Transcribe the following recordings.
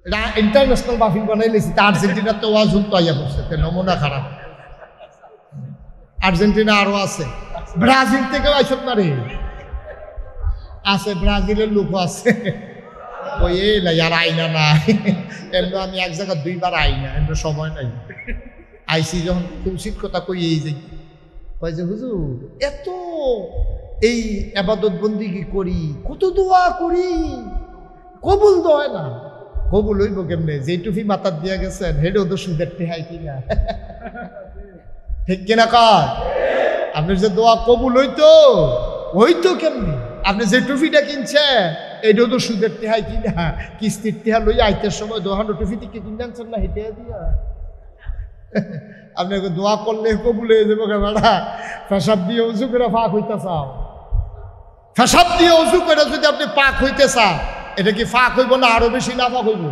এটা ইন্টারন্যাশনাল মাহফিল বানাই লেছি, তা আর্জেন্টিনার তো ওয়াজ হুলতো আইয়া পড়ছে, নমুনা খারাপ। আর্জেন্টিনা আরো আছে, ব্রাজিল থেকেও আইসব না রে, আছে ব্রাজিলের লোকও আছে। ওই আর আইনা নাই, এমনি আমি এক জায়গায় 2 বার আইনা, এমনি সময় নাই। আইসি যখন খুশির কথা কই এই যে কয় যে হুজুর এত এই আবাদত বন্দিগি করি, কত দোয়া করি, কবুল তো হয় না। কবুল হইব কেমনে? যে টুপি মাথার দিয়া গেছেন হেডেও তো সুদের টেহাই কিনা, ঠিক কিনা কয়? আপনার যে দোয়া কবুল হইতো কেমনি? আপনি যে টুপিটা কিনছেন এটাও তো সুদের টেহাই কিনা, কিস্তির টেহা লইয়া আইতের সময় দোহানো টুপি থেকে কিনে আনছেন না, হেঁটে দিয়া আপনাকে দোয়া করলে কবুল হয়ে যাবো। বেড়া পেশাব দিয়ে উজু করে পাক হইতে চাও, পেশাব দিয়ে উজু করে যদি আপনি পাক হইতে চান, এটা কি ফাঁক হইব না আরো বেশি না ফাঁক হইব?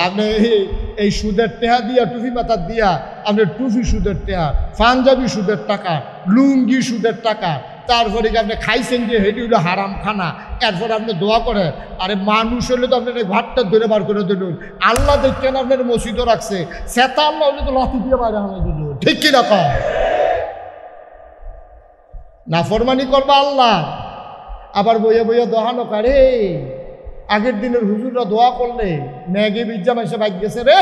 আপনি এই সুদের টেহা দিয়া টুপি মাথার দিয়া আপনি টুপি সুদের টেহা, পাঞ্জাবি সুদের টাকা, লুঙ্গি সুদের টাকা, তারপরে আপনি খাইছেন যে হেঁটে হইলো হারাম খানা, এরপর আপনি দোয়া করে। আরে মানুষ হলে তো আপনার ঘাটটা ধরে বার করে দিল, আল্লাহ দেখছেন আপনার মসজিদও রাখছে, সেটা আল্লাহ হলে তো লাঠি দিয়ে বাইরে হারাই দিল, ঠিক কি রকম? নাফরমানি করবা আল্লাহ, আবার বইয়া বইয়া দোহানো কারে। আগের দিনের হুজুররা দোয়া করলে ম্যাগে বিজ্জা মাসে বাইক গেছে রে,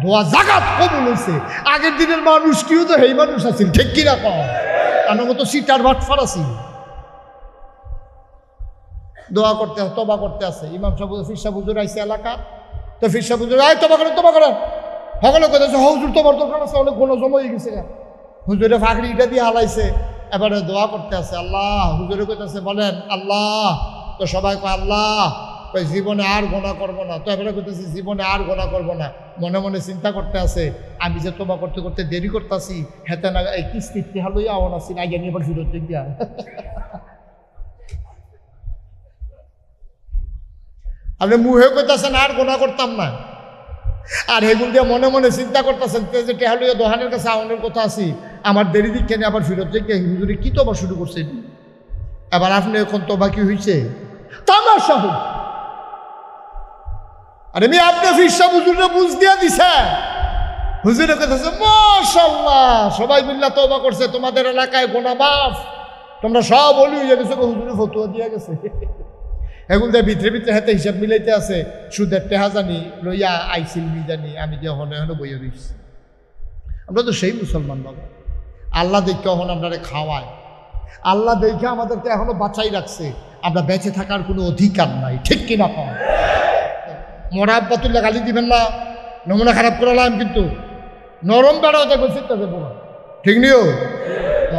দোয়া জাগাত কবুল হয়েছে। আগের দিনের মানুষ কিও তো সেই মানুষ আছিল, ঠিক কিনা কম? আমার মতো সিটার বাটফার আছি, দোয়া করতে তবা করতে আছে। ইমাম সাহেব ফিরসা হুজুর আইসে এলাকা, তো ফিরসা হুজুর আয় তবা করেন সকলে কথা হুজুর তোমার দোকান আছে, অনেক কোনো জমা হয়ে গেছে, হুজুরে ফাঁকড়িটা দিয়ে হালাইছে, এবারে দোয়া করতে আছে। আল্লাহ হুজুরে কইতেছে বলেন আল্লাহ, তো সবাই কয় আল্লাহ, কই জীবনে আর গোনা করবো না, তো এবারে কইতেছি জীবনে আর গোনা করবো না। মনে মনে চিন্তা করতে আছে, আমি যে তোবা করতে করতে দেরি করতেছি, হেতে না এই কিস্তির টেহা লইয়া আওয়ান আছি, আগে নিয়ে এবার ফিরত দিক দিয়া। আপনি মুহে কইতেছেন আর গোনা করতাম না, আর এগুলো দিয়ে মনে মনে চিন্তা করতেছেন যে টেহা লইয়া দোহানের কাছে আওয়ানের কথা আছি, আমার দেরি দিক কেন আবার ফিরত দিকে হুজুরে কি তোবা শুরু করছেন। এবার আপনি এখন তোবা কি হয়েছে? তামাশা হয়েছে। আরে আমি আপনি ফিরসা হুজুরে বুঝ দিয়া দিছে, হুজুরে কথা মাশাআল্লাহ সবাই মিল্লা তোবা করছে, তোমাদের এলাকায় গোনা মাফ, তোমরা সব বলি হয়ে গেছে, হুজুরে ফতুয়া দিয়া গেছে। এগুলো দিয়ে ভিতরে ভিতরে হাতে হিসাব মিলাইতে আছে, সুদের টেহা জানি লইয়া আইসিল জানি, আমি যে হনে হনে বইয়া দিচ্ছি। আমরা তো সেই মুসলমান বাবা, আল্লাহ দেখে এখন আপনারা খাওয়ায়, আল্লাহ দেখে আমাদেরকে এখনো বাঁচাই রাখছে, আমরা বেঁচে থাকার কোনো অধিকার নাই, ঠিক কিনা পাওয়া? মরা আব্বাতুল্লাহ গালি দিবেন না, নমুনা খারাপ করালাম, কিন্তু নরম বেড়াতে বলছি ঠিক নিও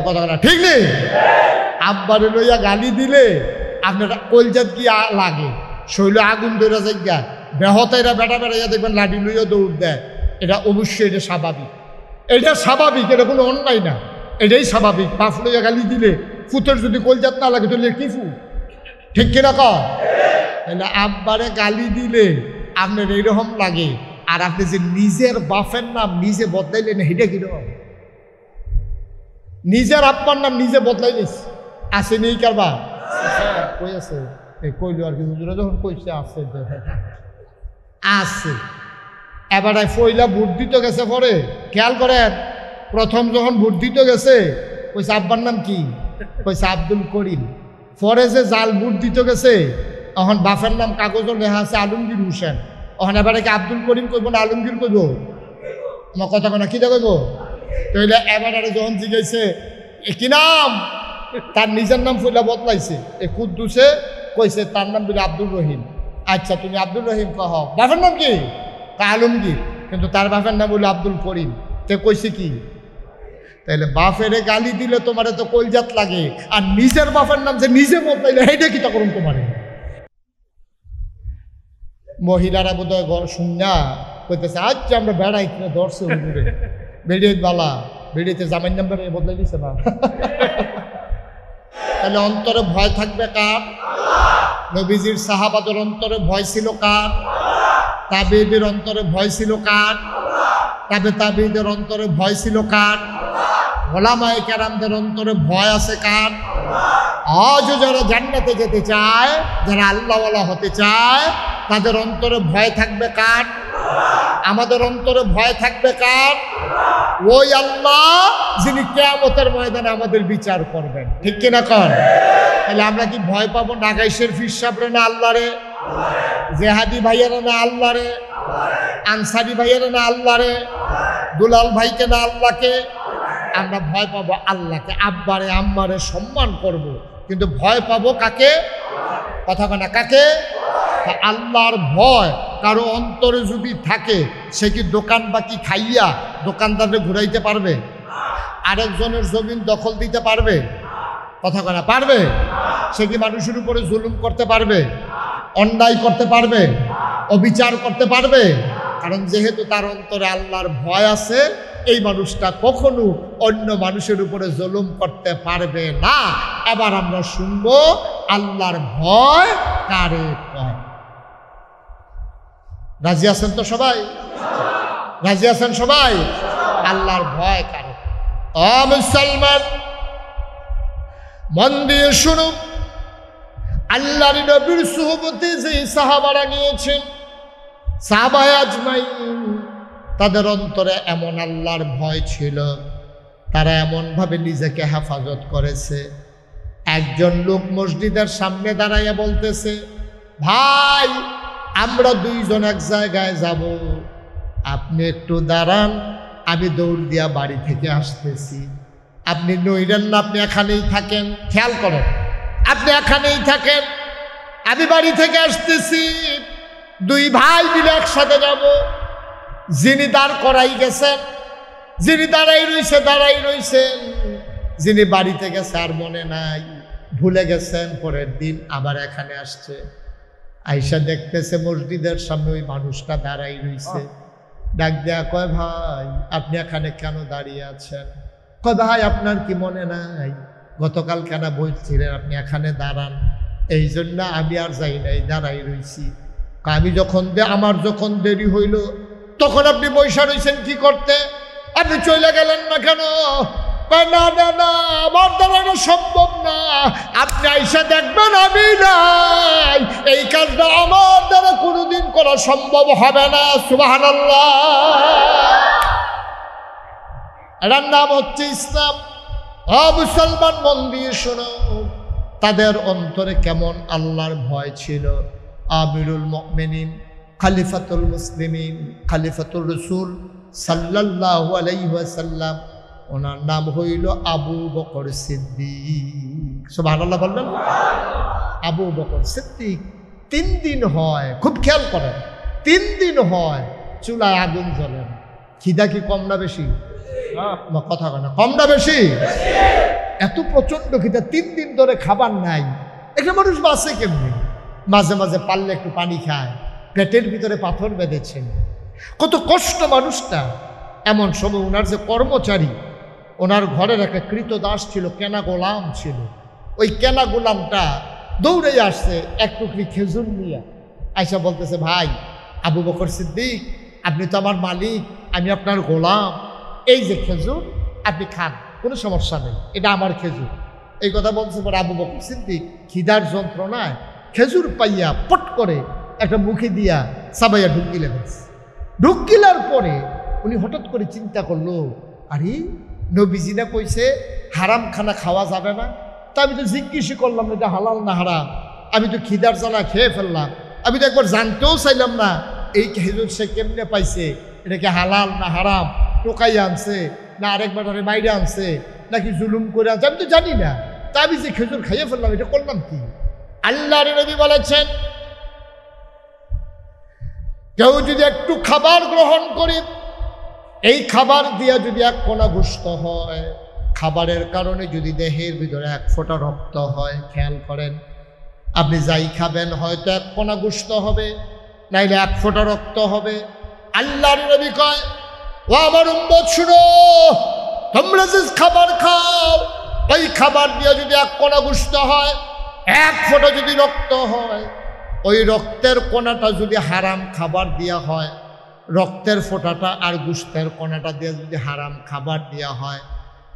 কথা, ঠিক নেই? আব্বারে লইয়া গালি দিলে আপনার কলজাত কি লাগে, শৈল আগুন ধরে যাইগা, বেহতাইরা বেটা বেড়াইয়া দেখবেন লাঠি লইয়া দৌড় দেয়, এটা অবশ্যই এটা স্বাভাবিক, এটা স্বাভাবিক, এটা কোনো অন্যায় না, এটাই স্বাভাবিক। বাপ লইয়া গালি দিলে ফুতের যদি কলজাত না লাগে তাহলে কি ফু, ঠিক কিনা কয়? তাহলে আব্বারে গালি দিলে আপনার এইরকম লাগে, আর আপনি যে নিজের বাপের নাম নিজে বদলাইলেন, এটা কিরকম? নিজের আব্বার নাম নিজে বদলাইলিস, আসেনি এই কারবার? কই আছে? এই কইলো আর কি, হুজুরে যখন কইছে আছে আছে। এবারে পয়লা ভোট দিতে গেছে, পরে খেয়াল করেন, প্রথম যখন ভোট দিতে গেছে কইছে আব্বার নাম কি, কইছে আব্দুল করিম। পরে যে জাল ভোট দিতে গেছে, এখন বাপের নাম কাগজও লেখা আছে আলমগীর হোসেন, এখন এবারে কি আব্দুল করিম কইব না আলমগীর কইব? আমার কথা কনা কি কইব? তাইলে এবারে যখন জিজ্ঞাসে কি নাম, তার নিজের নাম ফইলা বদলাইছে, এ কুদ্দুসে কইছে তার নাম বলে আব্দুল রহিম। আচ্ছা তুমি আব্দুল রহিম কহ, বাপের নাম কি? আলমগীর, কিন্তু তার বাপের নাম বলে আব্দুল করিম। তে কইছে কি? তাইলে বাপেরে গালি দিলে তোমার তো কলজাত লাগে, আর নিজের বাপের নাম যে নিজে বদলাইলে সেইটা কি তা করুন তোমারে? মহিলারা বোধ হয় ঘর শুননা কইতেছে আচ্ছা আমরা বেড়াই কিনা ধরছে হুজুরে, বেড়িয়ে বালা বেড়িয়েতে জামাইন নাম্বারে বদলাই দিছে না। তাহলে অন্তরে ভয় থাকবে কার? নবীজির সাহাবাদের অন্তরে ভয় ছিল কার? তাবেঈদের অন্তরে ভয় ছিল কার? তাবেঈদের অন্তরে ভয় ছিল কার? ওলামায়ে কেরামদের অন্তরে ভয় আছে কার? আজও যারা জান্নাতে যেতে চায়, যারা আল্লাহওয়ালা হতে চায়, তাদের অন্তরে ভয় থাকবে কার? আমাদের অন্তরে ভয় থাকবে কার? ওই আল্লাহ যিনি কিয়ামতের ময়দানে আমাদের বিচার করবেন, ঠিক কিনা কর? তাহলে আমরা কি ভয় পাবো নাগাইশের ফির সাহেবরে না আল্লাহরে? জেহাদি ভাইয়েরা না আল্লাহরে? আনসারি ভাইয়েরা না আল্লাহরে? দুলাল ভাইকে না আল্লাহকে? আমরা ভয় পাবো আল্লাহকে, আব্বারে আম্মারে সম্মান করব, কিন্তু ভয় পাবো কাকে? কথা না কাকে? আল্লাহর ভয় কারো অন্তরে যদি থাকে, সে কি দোকান বাকি খাইয়া দোকানদারে ঘুরাইতে পারবে? আরেকজনের জমিন দখল দিতে পারবে? কথা না পারবে? সে কি মানুষের উপরে জুলুম করতে পারবে? অন্যায় করতে পারবে? অবিচার করতে পারবে? কারণ যেহেতু তার অন্তরে আল্লাহর ভয় আছে, এই মানুষটা কখনো অন্য মানুষের উপরে জুলুম করতে পারবে না। এবার আমরা শুনবো আল্লাহর ভয় কারে কয়। রাজি আছেন তো সবাই? রাজি আছেন সবাই? আল্লাহর ভয় কারে? মুসলমান মন দিয়ে শুনুন, আল্লাহর নবীর সুহবতে যে সাহাবারা গিয়েছেন, সাহাবায়ে আজমাইন, তাদের অন্তরে এমন আল্লাহর ভয় ছিল, তারা এমনভাবে নিজেকে হেফাজত করেছে। একজন লোক মসজিদের সামনে দাঁড়াইয়া বলতেছে, ভাই আমরা দুইজন এক জায়গায় যাব, আপনি একটু দাঁড়ান, আমি দৌড় দিয়া বাড়ি থেকে আসতেছি। আপনি নইরেন না, আপনি এখানেই থাকেন, খেয়াল করেন, আপনি এখানেই থাকেন, আমি বাড়ি থেকে আসতেছি। দুই ভাই মিলে একসাথে যাব। যিনি দাঁড় করাই গেছেন, যিনি দাঁড়াই রইছেন, যিনি বাড়িতে গেছে আর মনে নাই, ভুলে গেছেন, পরের দিন আবার এখানে আসছে। আইসা দেখতেছে মসজিদের সামনে ওই মানুষটা দাঁড়াই রইছে। ডাক দেয়া কয়, ভাই আপনি এখানে কেন দাঁড়িয়ে আছেন? কয়, ভাই আপনার কি মনে নাই গতকাল কেন বলছিলেন আপনি এখানে দাঁড়ান? এই জন্য আমি আর যাই নাই, দাঁড়াই রইছি। আমি আমার যখন দেরি হইল তখন আপনি বৈশা রইছেন কি করতে? আপনি চলে গেলেন না কেন? না না না, আমার দ্বারা সম্ভব না, আপনি আইসা দেখবেন আমি নাই, এই কাজটা আমার দ্বারা কোনোদিন করা সম্ভব হবে না। সুবহানাল্লাহ। এটার নাম হচ্ছে ইসলাম। মুসলমান মন দিয়ে শোনো, তাদের অন্তরে কেমন আল্লাহর ভয় ছিল। আমিরুল মুমিনিন, খলিফাতুল মুসলিমিন, খলিফাতুর রাসূল সাল্লাল্লাহু আলাইহি ওয়াসাল্লাম, ওনার নাম হইল আবু বকর সিদ্দিক। সুবহানাল্লাহ বললেন? আবু বকর সিদ্দিক 3 দিন হয়, খুব খেয়াল করেন, 3 দিন হয় চুলায় আগুন জ্বলে না। খিদা কি কম না বেশি? কথা না, কম না বেশি? এত প্রচন্ড খিদা, 3 দিন ধরে খাবার নাই। একটা মানুষ বাঁচে কেমনি? মাঝে মাঝে পারলে একটু পানি খায়, পেটের ভিতরে পাথর বেঁধেছেন, কত কষ্ট মানুষটা। এমন সময় ওনার যে কর্মচারী, ওনার ঘরের একটা কৃতদাস ছিল, কেনা গোলাম ছিল। ওই কেনা গোলামটা দৌড়ে আসছে এক টুকরি খেজুর নিয়ে, আয়সা বলতেছে, ভাই আবু বকর সিদ্দিক, আপনি তো আমার মালিক, আমি আপনার গোলাম, এই যে খেজুর আপনি খান, কোনো সমস্যা নেই, এটা আমার খেজুর। এই কথা বলছে পরে আবু বকর সিদ্দিক খিদার যন্ত্রণায় খেজুর পাইয়া পট করে একটা মুখে দিয়া সাবাইয়া ঢুকিলেন। ঢুকিলার পরে উনি হঠাৎ করে চিন্তা করলো, আরে নবীজি না কইছে হারাম খানা খাওয়া যাবে না, তা আমি তো জিজ্ঞেসই করলাম এটা হালাল না হারাম, আমি তো খিদার জ্বালা খেয়ে ফেললাম, আমি তো একবার জানতেও চাইলাম না এই খেজুর সে কেমনে পাইছে, এটাকে হালাল না হারাম, টোকাই আনছে না আরেকবার বাইরে আনছে নাকি জুলুম করে আনছে, আমি তো জানি না, তা আমি যে খেজুর খাইয়ে ফেললাম এটা করলাম কি? আল্লাহর নবী বলেছেন, কেউ যদি একটু খাবার গ্রহণ করে, এই খাবার দিয়া যদি এক কোনা গোশত হয়, খাবারের কারণে যদি দেহের ভিতরে 1 ফোঁটা রক্ত হয়, খেয়াল করেন, আপনি যাই খাবেন হয়তো 1 কোনা গোশত হবে, নাইলে 1 ফোঁটা রক্ত হবে। আল্লাহর নবী কয়, ও আমার উম্মত শুনো, তোমরা যে খাবার খাও, ওই খাবার দিয়ে যদি 1 কোনা গোশত হয়, 1 ফোঁটা যদি রক্ত হয়, ওই রক্তের কোনাটা যদি হারাম খাবার দেওয়া হয়, রক্তের ফোঁটাটা আর গোশতের কোনাটা দিয়ে যদি হারাম খাবার দেওয়া হয়,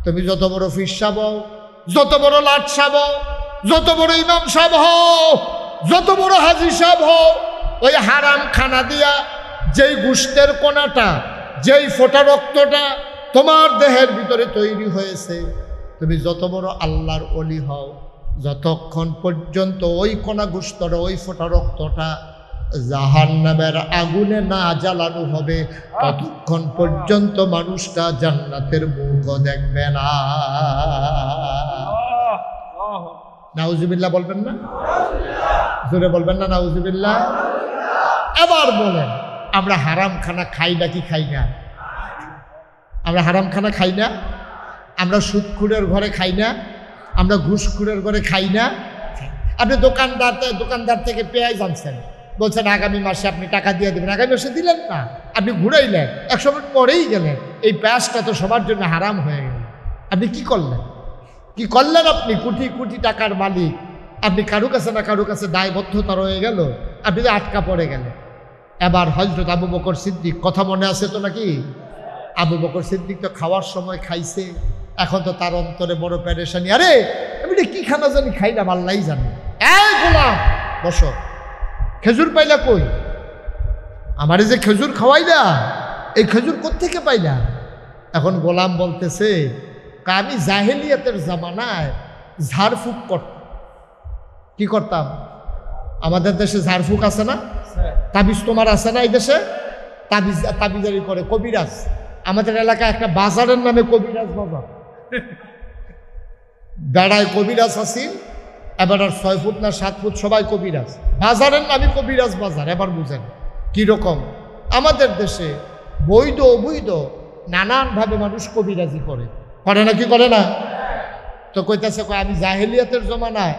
তুমি যত বড় ফির সাহেব হও, যত বড় লাট সাহেব হও, যত বড় ইমাম সাহেব হও, যত বড় হাজি সাহেব হও, ওই হারাম খানা দিয়া যেই গোশতের কোনাটা, যেই ফোঁটা রক্তটা তোমার দেহের ভিতরে তৈরি হয়েছে, তুমি যত বড় আল্লাহর ওলি হও, যতক্ষণ পর্যন্ত ওই কোনা গোশতটা, ওই ফোঁটা রক্তটা জাহান্নামের আগুনে না জ্বালানো হবে, ততক্ষণ পর্যন্ত মানুষটা জান্নাতের মুখ দেখবে না। নাউজুবিল্লাহ বলবেন না? জোরে বলবেন না নাউজুবিল্লাহ? এবার বলেন, আমরা হারাম খানা খাই না কি খাই না? আমরা হারাম খানা খাই না? আমরা সুদখুরের ঘরে খাই না? আমরা ঘুষখুরের ঘরে খাই না? আপনি দোকানদার থেকে পেঁয়াজ আনছেন, বলছেন আগামী মাসে আপনি টাকা দিয়ে দেবেন, আগামী মাসে দিলেন না, আপনি ঘুরাইলেন, 100 মিনিট পরেই গেলেন, এই পেঁয়াজটা তো সবার জন্য হারাম হয়ে গেল। আপনি কি করলেন? কি করলেন? আপনি কোটি কোটি টাকার মালিক, আপনি কারো কাছে না কারো কাছে দায়বদ্ধতা রয়ে গেল, আপনি তো আটকা পড়ে গেলেন। এবার হযরত আবু বকর সিদ্দিক, কথা মনে আছে তো নাকি? আবু বকর সিদ্দিক তো খাওয়ার সময় খাইছে, এখন তো তার অন্তরে বড় পেরেশানি, আরে আমি কি খানা জানি খাইলাম, আল্লাহই জানে। এই গোলাম বসো, খেজুর পাইলা কই? আমারে যে খেজুর খাওয়াইলা, এই খেজুর কোত্থেকে পাইলা? এখন গোলাম বলতেছে, আমি জাহেলিয়াতের জামানায় ঝাড়ফুঁক করতাম। কি করতাম? আমাদের দেশে ঝাড়ফুঁক আছে না? তাবিজ তোমার আছে না? এই দেশে তাবিজারি করে কবিরাজ। আমাদের এলাকায় একটা বাজারের নামে কবিরাজ বাজার, বেড়ায় কবিরাজ আসিল, এবার আর 6 ফুট না 7 ফুট সবাই কবিরাজ, বাজারের নামে কবিরাজ বাজার। এবার বুঝেন কিরকম আমাদের দেশে বৈধ অবৈধ নানানভাবে মানুষ কবিরাজি করে না? কি করে না? তো কইতাছে আমি জাহেলিয়াতের জমানায়,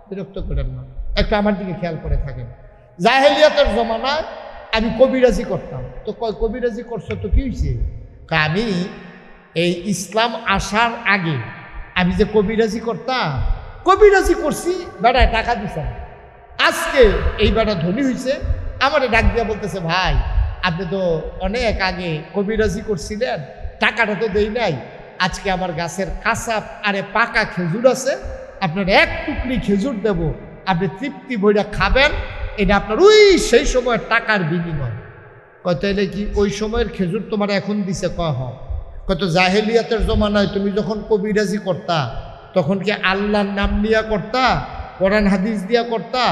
বিরক্ত করেন না, একটু আমার দিকে খেয়াল করে থাকেন। জাহেলিয়াতের জমানায় আমি কবিরাজি করতাম। তো কবিরাজি করছো তো কি হয়েছে? আমি এই ইসলাম আসার আগে আমি যে কবিরাজি করতাম, কবিরাজি করছি, বেড়ায় টাকা দিছে না। আজকে এই বেড়া ধনী হয়েছে, আমার ডাক দিয়া বলতেছে, ভাই আপনি তো অনেক আগে কবিরাজি করছিলেন, টাকাটা তো দেই নাই, আজকে আমার গাছের কাঁচা আরে পাকা খেজুর আছে, আপনার 1 টুকরি খেজুর দেব, আপনি তৃপ্তি বইটা খাবেন, এটা আপনার ওই সেই সময়ের টাকার বিনিময়। কত এলে কি ওই সময়ের খেজুর তোমার এখন দিছে? কত জাহেলিয়াতের জমানায় তুমি যখন কবিরাজি করতা, তখন কি আল্লাহর নাম দিয়া করতা, কোরআন হাদিস দিয়া করতা,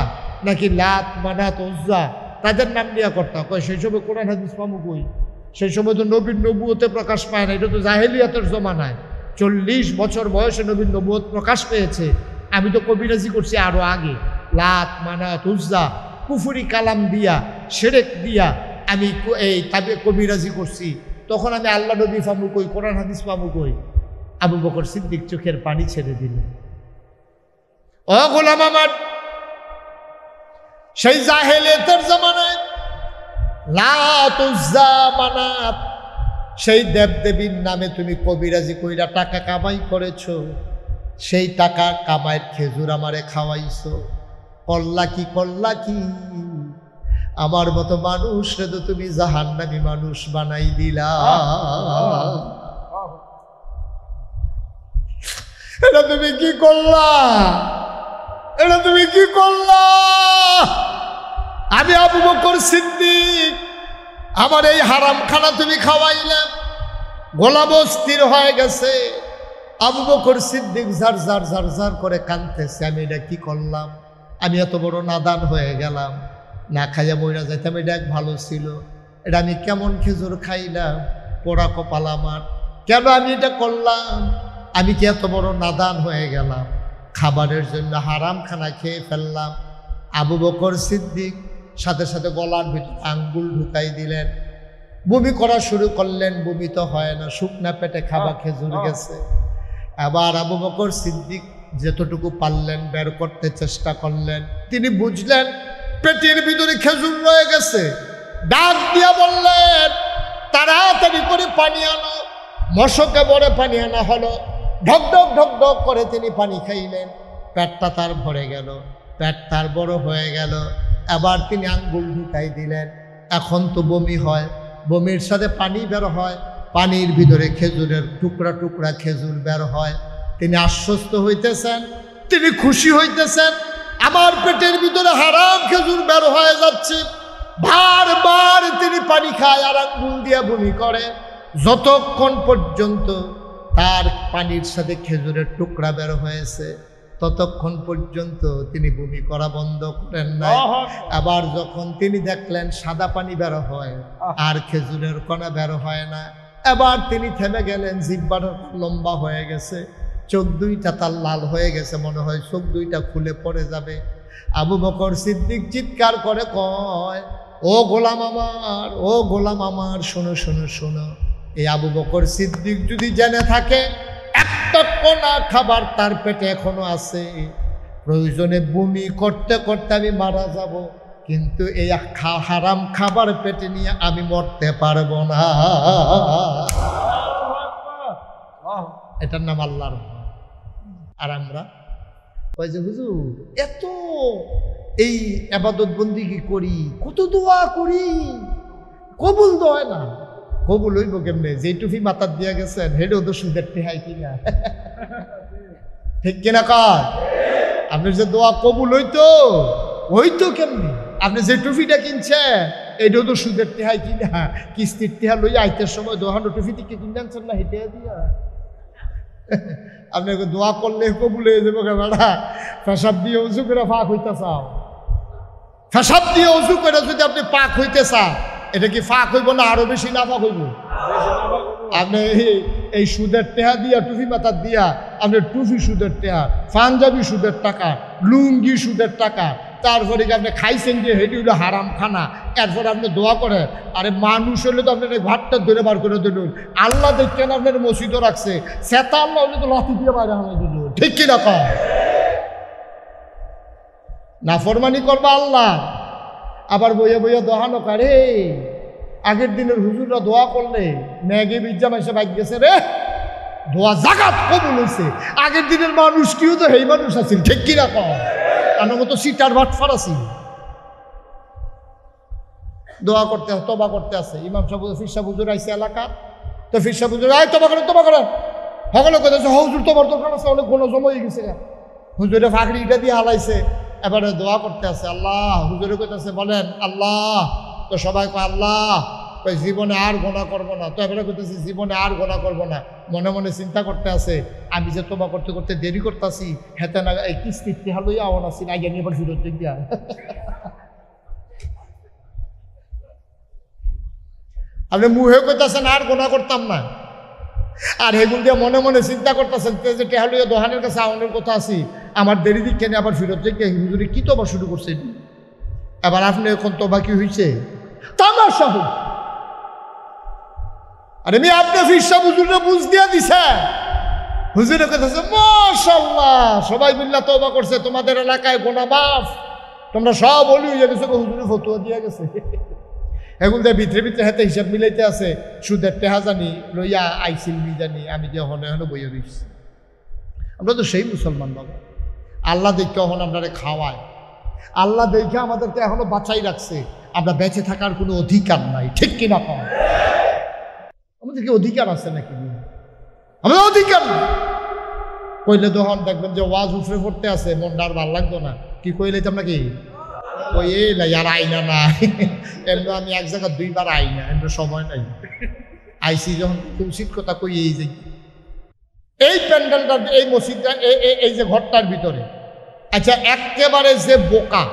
নাকি লাত মানাত উজ্জা তাদের নাম দিয়া করতা? সেই সময় কোরআন হাদিস পামু কই? সেই সময় তো নবীর নবুয়তে প্রকাশ পায় না, এটা তো জাহেলিয়াতের জমানায়। 40 বছর বয়সে নবীর নবুয়ত প্রকাশ পেয়েছে। আমি তো কবিরাজি করছি আরো আগে, লাত মানাত উজ্জা কুফুরি কালাম দিয়া, শিরক দিয়া আমি এই কবিরাজি করছি। তখন আমি আল্লাহ নবী পামু কই, কোরআন হাদিস পামু কই? আবু বকর সিদ্দিক চোখের পানি ছেড়ে দিল। ও গোলাম আমার, সেই জাহেলিয়াতের জামানায় লাত উজ্জা মানাত সেই দেবদেবীর নামে তুমি কবিরাজি কইরা টাকা কামাই করেছো, সেই টাকা কামাইয়ের খেজুর আমারে খাওয়াইছো। করলা কি আমার মতো মানুষ তো তুমি জাহান্নামী মানুষ বানাই দিলা। এটা তুমি কি করলা? এটা তুমি কি করলা? আমি আবু বকর সিদ্দিক, আমার এই হারাম খানা তুমি খাওয়াইলে। গোলাম স্থির হয়ে গেছে। আবু বকর সিদ্দিক ঝার ঝার ঝার ঝার করে কাঁদতেছে, আমি এটা কি করলাম? আমি এত বড় নাদান হয়ে গেলাম, না খাইয়া মইরা যাইতাম, এটা এক ভালো ছিল। এটা আমি কেমন খেজুর খাইলাম, পোড়া কপাল আমার, কেন আমি এটা করলাম? আমি কি এত বড় নাদান হয়ে গেলাম? খাবারের জন্য হারাম খানা খেয়ে ফেললাম। আবু বকর সিদ্দিক সাথে সাথে গলার ভিতর আঙ্গুল ঢুকাই দিলেন, বমি করা শুরু করলেন। বমি তো হয় না, শুকনা পেটে খাবার খেজুর গেছে। আবার আবু বকর সিদ্দিক যতটুকু পারলেন বের করতে চেষ্টা করলেন। তিনি বুঝলেন পেটের ভিতরে খেজুর রয়ে গেছে। ডাক দিয়া বললেন, তাড়াতাড়ি করে পানি আনো। মশকে বড়ে পানি আনা হলো। ঢক ঢক ঢক ঢক করে তিনি পানি খাইলেন। পেটটা তার ভরে গেল, পেট তার বড় হয়ে গেল। আবার তিনি আঙ্গুল ঢুকাই দিলেন। এখন তো বমি হয়, বমির সাথে পানি বের হয়, পানির ভিতরে খেজুরের টুকরা টুকরা খেজুর বের হয়। তিনি আশ্বস্ত হইতেছেন, তিনি খুশি হইতেছেন। আমার পেটের ভিতরে হারাম খেজুর বের হয়ে যাচ্ছে। বারবার তিনি পানি খায় আর আঙ্গুল দিয়ে বমি করে, যতক্ষণ পর্যন্ত তার পানির সাথে খেজুরের টুকরা বের হয়েছে ততক্ষণ পর্যন্ত তিনি বমি করা বন্ধ করেন নাই। আবার যখন তিনি দেখলেন সাদা পানি বের হয় আর খেজুরের কণা বের হয় না, এবার তিনি থেমে গেলেন। জিহ্বাটা লম্বা হয়ে গেছে, চোখ দুইটা তার লাল হয়ে গেছে, মনে হয় চোখ দুইটা খুলে পড়ে যাবে। আবু বকর সিদ্দিক চিৎকার করে কয়, ও গোলাম আমার, ও গোলাম আমার, শোনো শোনো শোনো। এই আবু বকর সিদ্দিক যদি জেনে থাকে একটা কণা খাবার তার পেটে এখনো আছে, প্রয়োজনে বমি করতে করতে আমি মারা যাব, কিন্তু এই হারাম খাবার পেটে নিয়ে আমি মরতে পারবো না। এটার নাম আল্লাহর ভয়। আর আমরা ওই যে হুজুর এত এই ইবাদত বন্দিগি করি, কত দোয়া করি, কবুল তো হয় না। কবুল হইব কেমনে? যে টুপি মাথার দিয়া গেছেন হেডেও তো সুদের টেহাই কিনা, ঠিক কিনা কর? আপনি যে দোয়া কবুল হইতো কেমনি? আপনি যে টুপিটা কিনছেন এটাও তো সুদের টেহাই কিনা, কিস্তির টেহা লইয়া আইতের সময় দোহানো টুপি থেকে কিনে আনছেন না, হেঁটে দিয়া আপনাকে দোয়া করলে কবুল হয়ে যাবো। বেড়া পেশাব দিয়ে উঁচু করে পাক হইতে চাও, পেশাব দিয়ে উঁচু করে যদি আপনি পাক হইতে চান, এটা কি ফাঁক হইব না আরো বেশি না ফাঁক হইব? আপনি এই সুদের টেহা দিয়া টুপি মাথার দিয়া আপনি টুপি সুদের টেহা, পাঞ্জাবি সুদের টাকা, লুঙ্গি সুদের টাকা, তারপরে কি আপনি খাইছেন যে হেঁটে হইলো হারাম খানা, এরপরে আপনি দোয়া করে। আরে মানুষ হলে তো আপনার ঘাটটা ধরে বার করে দিল, আল্লাহ দেখছেন আপনার মসজিদও রাখছে, সেতা আল্লাহ হলে তো লাঠি দিয়ে বাইরে হারাই দিল, ঠিক কি না? নাফরমানি করবা আল্লাহ, আবার বইয়া বইয়া দোহানো কারে। আগের দিনের হুজুররা দোয়া করলে মেঘে বিজ্জা মাসে বাইক গেছে রে, দোয়া জাগাত কবুল হয়েছে। আগের দিনের মানুষ কিও তো সেই মানুষ আছিল, ঠিক কিনা কম? আমার মতো সিটার বাটফার আছি, দোয়া করতে তবা করতে আছে। ইমাম সাহেব ফির সাহেব হুজুর আইসে এলাকা, তো ফির সাহেব হুজুর আয় তবা করেন সকলে কথা হুজুর তোমার দরকার আছে, অনেক কোনো জমা হয়ে গেছে। হুজুরে ফাঁকড়িটা দিয়ে হালাইছে, এবারে দোয়া করতে আছে। আল্লাহ হুজুরে কইতেছে বলেন আল্লাহ, তো সবাই কয় আল্লাহ, কই জীবনে আর গোনা করবো না। তো এবারে কইতেছে জীবনে আর গোনা করবো না। মনে মনে চিন্তা করতে আছে, আমি যে তোবা করতে করতে দেরি করতেছি, হেতে না এই কিস্তির টেহা লইয়া আওয়ান আছি না, আগে এবার ফিরত দিয়া। আপনি মুহে কইতেছেন আর গোনা করতাম না, আর এগুলো দিয়ে মনে মনে চিন্তা করতেছেন যে টেহা লইয়া দোহানের কাছে আওয়ানের কথা আছি, আমার দেরি দিক কেন আবার ফিরত থেকে হুজুরে কি তোবা শুরু করছে। এবার আপনি এখন তোবা কি হয়েছে? তামাশা হইছে। আরে আমি আপনি ফিরসা হুজুরে বুঝ দিয়া দিছে, হুজুরে কথা মাশাআল্লাহ সবাই মিল্লা তোবা করছে, তোমাদের এলাকায় গোনা মাফ, তোমরা সব বলি হয়ে গেছে, হুজুরে ফতুয়া দিয়া গেছে। এখন তো ভিতরে ভিতরে হাতে হিসাব মিলাইতে আছে, সুদের টেহা জানি লইয়া আইসিল নি জানি, আমি যে হনে হনে বইয়া দিচ্ছি। আমরা তো সেই মুসলমান বাবা, আল্লাহ দেখে এখন আপনারা খাওয়ায়, আল্লাহ দেখে আমাদেরকে এখনো বাঁচাই রাখছে, আমরা বেঁচে থাকার কোনো অধিকার নাই, ঠিক কিনা পাওয়া? আমাদের কি অধিকার আছে নাকি? আমাদের অধিকার নেই। কইলে তখন দেখবেন যে ওয়াজ উফরে পড়তে আছে, মনটা আর ভাল লাগতো না, কি কইলে তোমরা কি ওই এই না আর আইনা না, এমনি আমি এক জায়গায় দুইবার আইনা, এমনি সময় নাই, আইসি যখন উচিত কথা কই এই যে এই প্যান্ডেলটা, এই মসজিদটা, এই যে ঘরটার ভিতরে, আচ্ছা একেবারে যে বোকা,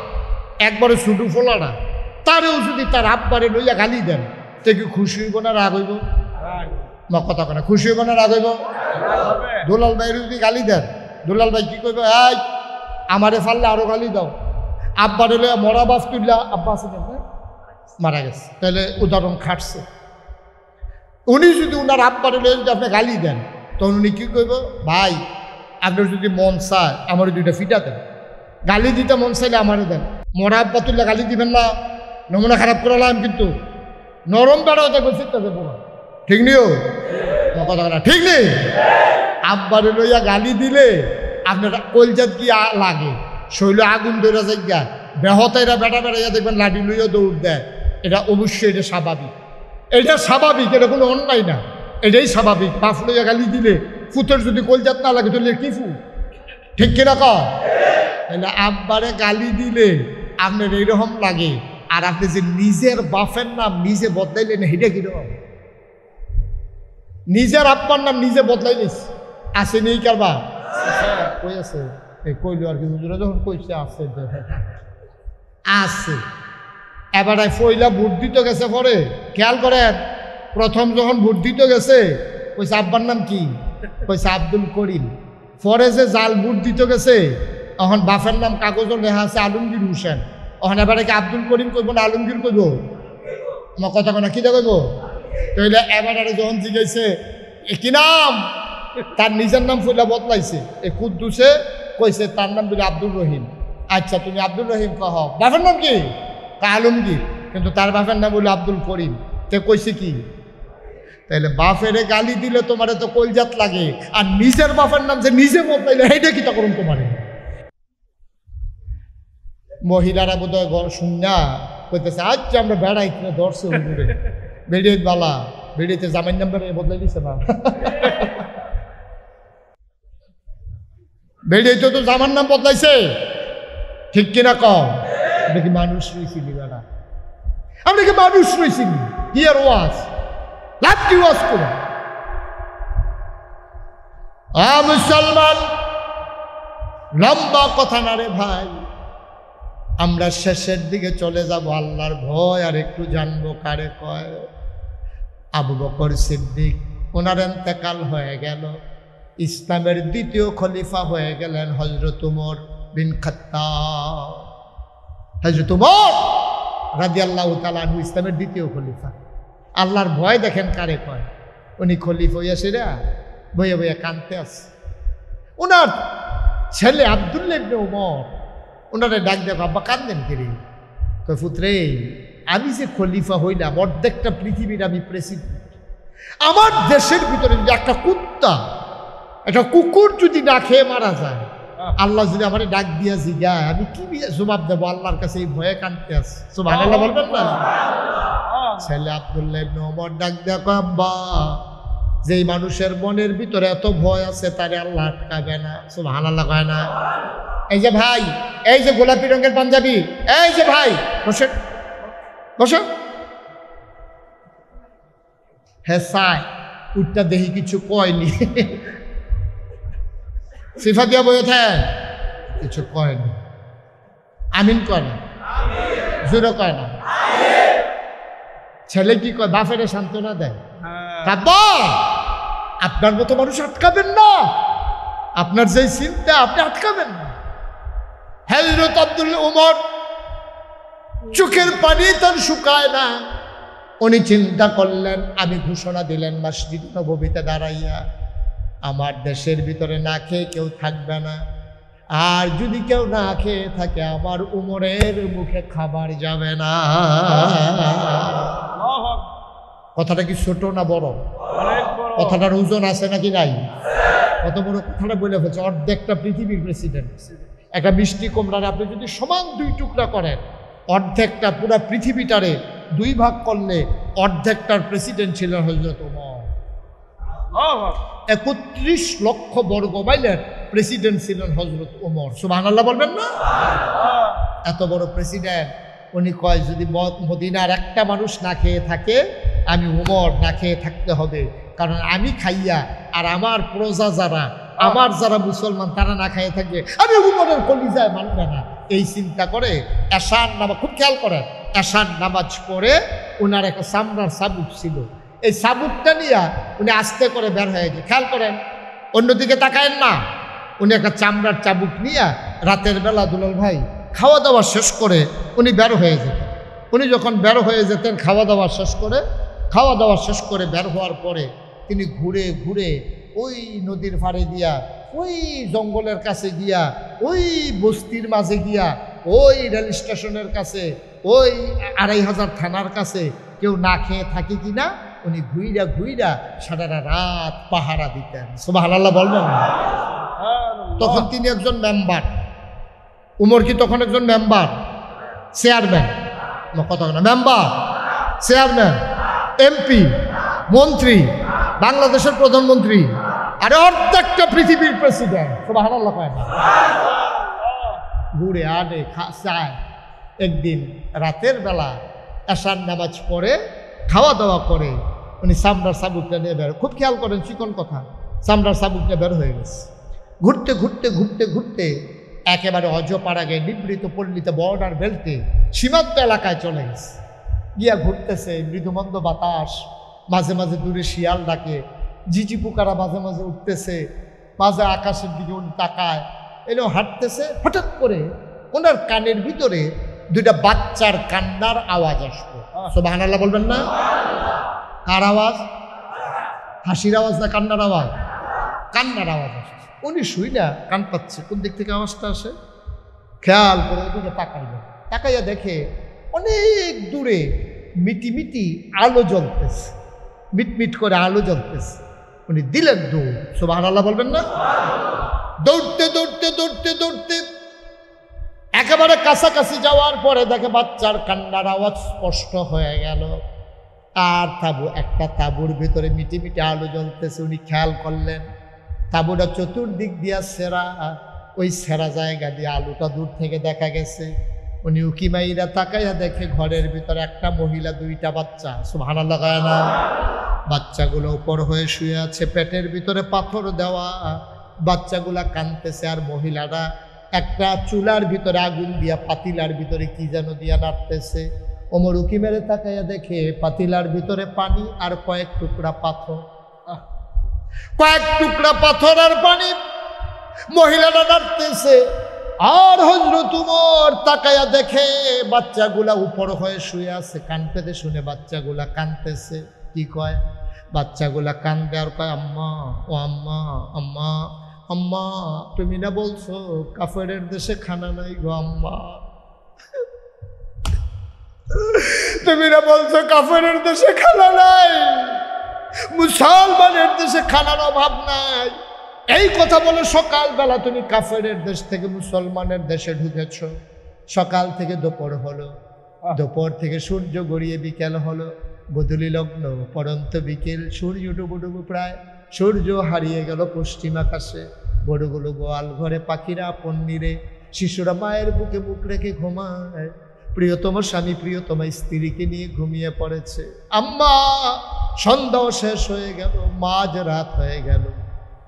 একবারে ছুটু ফোলাটা, তারেও যদি তার আব্বারে লইয়া গালি দেন, তে কি খুশি হইব না রাগ হইব? না কথা কেনা খুশি হইব না রাগ হইব? দুলাল ভাইয়ের যদি গালি দেন, দুলাল ভাই কি করবে? এই আমারে ফাললে আরো গালি দাও। আব্বারে লইয়া মরা বাস তুললা, আব্বা আছে মারা গেছে, তাহলে উদাহরণ খাটছে। উনি যদি উনার আব্বারে লইয়া যদি আপনি গালি দেন, তখন উনি কী করব? ভাই আপনার যদি মন চায় আমার দুইটা ফিটা দেন, গালি দিতে মন চাইলে আমারে দেন, মরা আব্বা তুললে গালি দিবেন না, নমুনা খারাপ করালাম। কিন্তু নরম বেড়াও দেখবেন চিন্তা দেবো না, ঠিক নিও কথা কথা ঠিক নেই। আব্বারে লইয়া গালি দিলে আপনার কলজাত কি লাগে, শৈল আগুন ধরে যাইয়া বেহতাইরা বেটা বেড়াইয়া দেখবেন লাঠি লইয়া দৌড় দেয়, এটা অবশ্যই এটা স্বাভাবিক, এটা স্বাভাবিক, এটা কোনো অন্যায় না, এটাই স্বাভাবিক। বাপ লইয়া গালি দিলে ফুতের যদি কলজাত না লাগে তাহলে কি ফু, ঠিক কিনা কর? তাহলে আব্বারে গালি দিলে আপনার এইরকম লাগে, আর আপনি যে নিজের বাপের নাম নিজে বদলাইলেন হেঁটে কিরকম? নিজের আব্বার নাম নিজে বদলাইলিস আছে নেই কারবা কই আছে? কইল আর কি হুজুরা যখন কইছে আছে আছে। এবার পয়লা ভোট দিতে গেছে, পরে খেয়াল করেন, প্রথম যখন ভোট দিতে গেছে কইছে আব্বার নাম কি? কইছে আব্দুল করিম। পরে যে জাল ভোট দিতে গেছে, এখন বাপের নাম কাগজের লেখা আছে আলমগীর হোসেন। এখন এবারে কি আব্দুল করিম কইব না আলমগীর কইব? আমার কথা কেনা কি কইব? তাইলে এবারে যখন জিজ্ঞাসে কি নাম, তার নিজের নাম পয়লা বদলাইছে। এ কুদ্দুসে কইছে তার নাম বলে আব্দুল রহিম। আচ্ছা তুমি আব্দুল রহিম কহ, বাপের নাম কি? আলমগীর, কিন্তু তার বাপের নাম বলে আব্দুল করিম। তে কইছে কি? তাইলে বাপেরে গালি দিলে তোমার তো কলজাত লাগে, আর নিজের বাপের নাম যে নিজে বদলাইলে সেইটা কি তা করুন তোমার? মহিলারা বোধ হয় শুননা কইতেছে আচ্ছা আমরা বেড়াই কিনে ধরছে হুজুরে বেড়িয়ে বালা, বেড়িয়েতে জামাইন নাম্বার বদলাই দিছে না বেড়িয়েতে তো জামার নাম বদলাইছে, ঠিক কিনা কম? আপনি কি মানুষ রয়েছিলি বেড়া? আপনি কি মানুষ রয়েছিলি? হিয়ার ওয়াজ লাভ কি ওয়াজ করো? মুসলমান, লম্বা কথা না রে ভাই, আমরা শেষের দিকে চলে যাব। আল্লাহর ভয় আর একটু জানবো কারে কয়। আবু বকর সিদ্দিক, ওনার ইন্তেকাল হয়ে গেল। ইসলামের দ্বিতীয় খলিফা হয়ে গেলেন হযরত ওমর বিন খাত্তাব। হযরত ওমর রাদিয়াল্লাহু তাআলা আনহু ইসলামের দ্বিতীয় খলিফা। আল্লাহর ভয় দেখেন কারে কয়। উনি খলিফা হইয়া সেরা বইয়া বইয়া কাঁদতে আছে। ওনার ছেলে আব্দুল্লাহ ইবনে ওমর ওনারে ডাক দেখো, আব্বা কান্দেন ফিরে? কয় পুত্রে, আমি যে খলিফা হইলাম, অর্ধেকটা পৃথিবীর আমি প্রেসিডেন্ট। আমার দেশের ভিতরে যদি একটা কুত্তা, একটা কুকুর যদি না খেয়ে মারা যায়, আল্লাহ যদি আমার ডাক দিয়া জিগায়, আমি কি জবাব দেবো আল্লাহর কাছে? এই ভয়ে কাঁদতে আছে। সুবহানাল্লাহ বলবেন না? ছেলে আব্দুল্লাহ ইবনে ওমর ডাক দেখো, আব্বা যেই মানুষের মনের ভিতরে এত ভয় আছে তারে আল্লাহ আটকাবে না। সুবহানাল্লাহ কয় না? এই যে ভাই, এই যে গোলাপি রঙের পাঞ্জাবি, এই যে ভাই বসে বসো। হ্যাঁ সাই উঠটা দেখি কিছু কয়নি, সিফা দিয়া বইতে কিছু কয়নি। আমিন কয় না, জোরে কয় না। ছেলে কি কয়? বাপের সান্ত্বনা দেয়, বাবা আপনার মতো মানুষ আটকাবেন না, আপনার যেই চিন্তা আপনি আটকাবেন না। হযরত আব্দুল্লাহ ওমর চোখের পানি তার শুকায় না। উনি চিন্তা করলেন, আমি ঘোষণা দিলেন মসজিদ নববীতে দাঁড়াইয়া, আমার দেশের ভিতরে না খেয়ে কেউ থাকবে না, আর যদি কেউ না খেয়ে থাকে আমার উমরের মুখে খাবার যাবে না। কথাটা কি ছোট না বড়? কথাটার ওজন আছে নাকি নাই? কত বড় কথাটা বলে ফেলছে। অর্ধেকটা পৃথিবীর প্রেসিডেন্ট। একটা মিষ্টি কুমড়ারে আপনি যদি সমান দুই টুকরা করেন, অর্ধেকটা পুরা পৃথিবীটারে দুই ভাগ করলে অর্ধেকটার প্রেসিডেন্ট ছিলেন হযরত ওমর। ৩১ লক্ষ বর্গ মাইলের প্রেসিডেন্ট ছিলেন হযরত ওমর। সুবহানাল্লাহ বলবেন না? এত বড় প্রেসিডেন্ট। উনি কয় যদি মদিনার একটা মানুষ না খেয়ে থাকে, আমি ওমর না খেয়ে থাকতে হবে, কারণ আমি খাইয়া আর আমার প্রজা যারা, আমার যারা মুসলমান তারা না খাইয়ে থাকবে, আমি উমরের কলিজায় মানবে না। এই চিন্তা করে এশার নামাজ, খুব খেয়াল করেন, এশার নামাজ পড়ে ওনার একটা চামড়ার চাবুক ছিল, এই চাবুকটা নিয়ে উনি আস্তে করে বের হয়ে যায়। খেয়াল করেন, অন্যদিকে তাকায়েন না। উনি একটা চামড়ার চাবুক নিয়ে রাতের বেলা দুলাল ভাই খাওয়া দাওয়া শেষ করে উনি বের হয়ে যেতেন। উনি যখন বের হয়ে যেতেন খাওয়া দাওয়া শেষ করে বের হওয়ার পরে তিনি ঘুরে ঘুরে ওই নদীর পাড়ে দিয়া, ওই জঙ্গলের কাছে গিয়া, ওই বস্তির মাঝে গিয়া, ওই রেল স্টেশনের কাছে, ওই ২৫০০ থানার কাছে কেউ না খেয়ে থাকে কিনা উনি ঘুইরা ঘুইরা সারা রাত পাহারা দিতেন। সুবহানাল্লাহ বলবেন না? তখন তিনি একজন মেম্বার। উমর কি তখন একজন মেম্বার? চেয়ারম্যান, কথা না, মেম্বার, চেয়ারম্যান, এমপি, মন্ত্রী, বাংলাদেশের প্রধানমন্ত্রী, আর অর্ধেকটা পৃথিবীর প্রেসিডেন্ট। সুবহানাল্লাহ কয় না? ঘুরে আডে চায়। একদিন রাতের বেলা এশার নামাজ পড়ে খাওয়া দাওয়া করে উনি চামড়ার চাবুকটা নিয়ে বের, খুব খেয়াল করেন চিকন কথা, চামড়ার চাবুকটা বের হয়ে গেছে। ঘুরতে ঘুরতে ঘুরতে ঘুরতে একেবারে অজপাড়াগে নিবৃত পল্লীতে বর্ডার বেল্টে সীমান্ত এলাকায় চলে গেছে। গিয়া ঘুরতেছে, মৃদুমন্দ বাতাস, মাঝে মাঝে দূরে শিয়াল ডাকে, ঝিঝি পোকারা মাঝে মাঝে উঠতেছে, মাঝে আকাশের দিকে উনি তাকায়, এলো হাঁটতেছে। হঠাৎ করে ওনার কানের ভিতরে দুইটা বাচ্চার কান্নার আওয়াজ আসলো। সুবহানাল্লাহ বলবেন না? কার আওয়াজ? হাসির আওয়াজ না কান্নার আওয়াজ? কান্নার আওয়াজ আসে। উনি শুই না কান পাচ্ছে, কোন দিক থেকে আওয়াজটা আসে খেয়াল করে ওদিকে তাকাইলেন। তাকাইয়া দেখে অনেক দূরে মিটি আলো জ্বলতেছে, মিটমিট করে আলো জ্বলতেছে। উনি দিলেন দৌড়। সুবহানাল্লাহ বলবেন না? দৌড়তে দৌড়তে দৌড়তে দৌড়তে একেবারে কাছাকাছি যাওয়ার পরে দেখে বাচ্চার কান্নার আওয়াজ স্পষ্ট হয়ে গেল। আর একটা তাঁবুর ভিতরে মিটি আলো জ্বলতেছে। উনি খেয়াল করলেন তাঁবুটা চতুর্দিক দিয়া সেরা, ওই সেরা জায়গা দিয়ে আলোটা দূর থেকে দেখা গেছে। উনি উকিমাইরা তাকাইয়া দেখে ঘরের ভিতরে একটা মহিলা, দুইটা বাচ্চা। সুবহানাল্লাহ গায় না? বাচ্চাগুলো উপর হয়ে শুয়ে আছে, পেটের ভিতরে পাথর দেওয়া, বাচ্চাগুলা কাঁদতেছে। আর মহিলারা একটা চুলার ভিতরে আগুন দিয়া পাতিলার ভিতরে কি যেন দিয়া নাড়তেছে। ওমর উকি মেরে তাকাইয়া দেখে পাতিলার ভিতরে পানি আর কয়েক টুকরা পাথর, কয়েক টুকরা পাথর আর পানি, মহিলারা নাড়তেছে। আর হযরত উমর তাকাইয়া দেখে বাচ্চাগুলা উপর হয়ে শুয়ে আছে। কান পেতে শুনে বাচ্চাগুলা কাঁদতেছে। কি কয়? বাচ্চাগুলা কান্দে আর কয়, আম্মা, ও আম্মা, আম্মা, আম্মা, তুমি না বলছো কাফেরের দেশে খানা নাই গো আম্মা, তুমি না বলছো কাফেরের দেশে খানা নাই, মুসলমানের দেশে খানার অভাব নাই। এই কথা বলে সকালবেলা তুমি কাফেরের দেশ থেকে মুসলমানের দেশে ঢুকেছ। সকাল থেকে দুপুর হলো, দুপুর থেকে সূর্য গড়িয়ে বিকেল হলো, গোধূলি লগ্ন পরন্ত বিকেল, সূর্য ডুবু ডুবু প্রায়, সূর্য হারিয়ে গেল পশ্চিম আকাশে। গরুগুলো গোয়াল ঘরে, পাখিরা আপন নীড়ে, শিশুরা মায়ের বুকে মুখ রেখে ঘুমায়। প্রিয়তম স্বামী প্রিয়তমা স্ত্রীকে নিয়ে ঘুমিয়ে পড়েছে। আম্মা, সন্ধ্যাও শেষ হয়ে গেল, মাঝ রাত হয়ে গেল।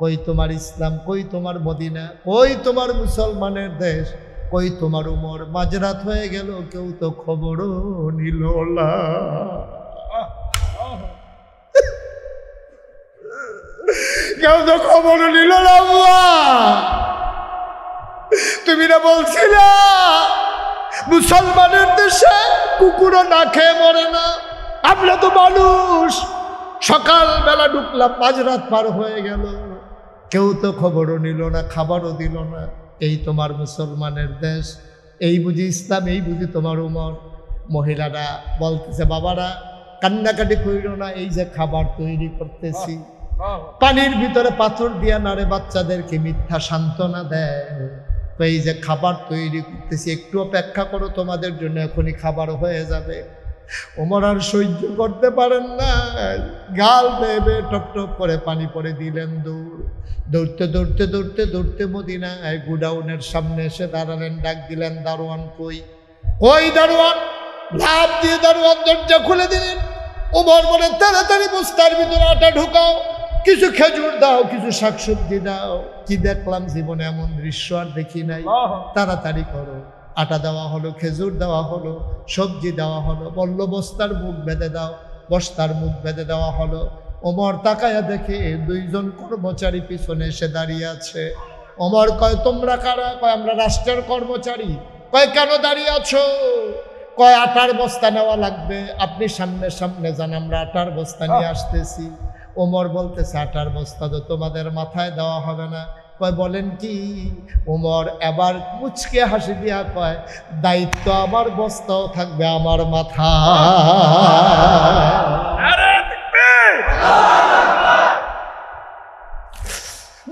কই তোমার ইসলাম, কই তোমার মদিনা, কই তোমার মুসলমানের দেশ, কই তোমার উমর? মাঝরাত হয়ে গেল, কেউ তো খবরও নিল না। কেউ তো খবর নিল না। তুমি না বলছিলা মুসলমানের দেশে কুকুরও না খেয়ে মরে না? আমরা তো মানুষ। সকালবেলা ঢুকলাম, মাঝরাত পার হয়ে গেল, কেউ তো খবরও নিল না, খাবারও দিল না। এই তোমার মুসলমানের দেশ, এই বুঝি ইসলাম, এই বুঝি তোমার উমর? মহিলারা বলতেছে, বাবারা কান্নাকাটি কইল না, এই যে খাবার তৈরি করতেছি, পানির ভিতরে পাথর দিয়া নাড়ে বাচ্চাদেরকে মিথ্যা সান্ত্বনা দেয়। তো এই যে খাবার তৈরি করতেছি, একটু অপেক্ষা করো, তোমাদের জন্য এখনই খাবার হয়ে যাবে। ওমর আর সহ্য করতে পারেন না, গাল বেয়ে টপ টপ করে পানি পরে দিলেন দৌড়। দৌড়তে দৌড়তে দৌড়তে দৌড়তে মদিনায় গুডাউনের সামনে এসে দাঁড়ালেন। ডাক দিলেন, দারোয়ান কই? কই দারোয়ান? লাফ দিয়ে দারোয়ান দরজা খুলে দিলেন। ওমর বলে, তাড়াতাড়ি বস্তার ভিতরে আটা ঢুকাও, কিছু খেজুর দাও, কিছু শাকসবজি দাও। কি দেখলাম জীবনে এমন দৃশ্য আর দেখি নাই। তাড়াতাড়ি করো। আটা দেওয়া হলো, খেজুর দেওয়া হলো, সবজি দেওয়া হলো। বলল, বস্তার মুখ বেঁধে দাও। বস্তার মুখ বেঁধে দেওয়া হলো। ওমর তাকায়া দেখে দুইজন কর্মচারী পিছনে এসে দাঁড়িয়ে আছে। ওমর কয়, তোমরা কারা? কয়, আমরা রাষ্ট্রের কর্মচারী। কয়, কেন দাঁড়িয়ে আছো? কয়, আটার বস্তা নেওয়া লাগবে, আপনি সামনে সামনে যান, আমরা আটার বস্তা নিয়ে আসতেছি। ওমর বলতেছে, আটার বস্তা তো তোমাদের মাথায় দেওয়া হবে না। কয়, বলেন কি? ওমর এবার মুচকে হাসি দিয়া কয়, দায়িত্ব আমার, বস্তাও থাকবে আমার মাথায়।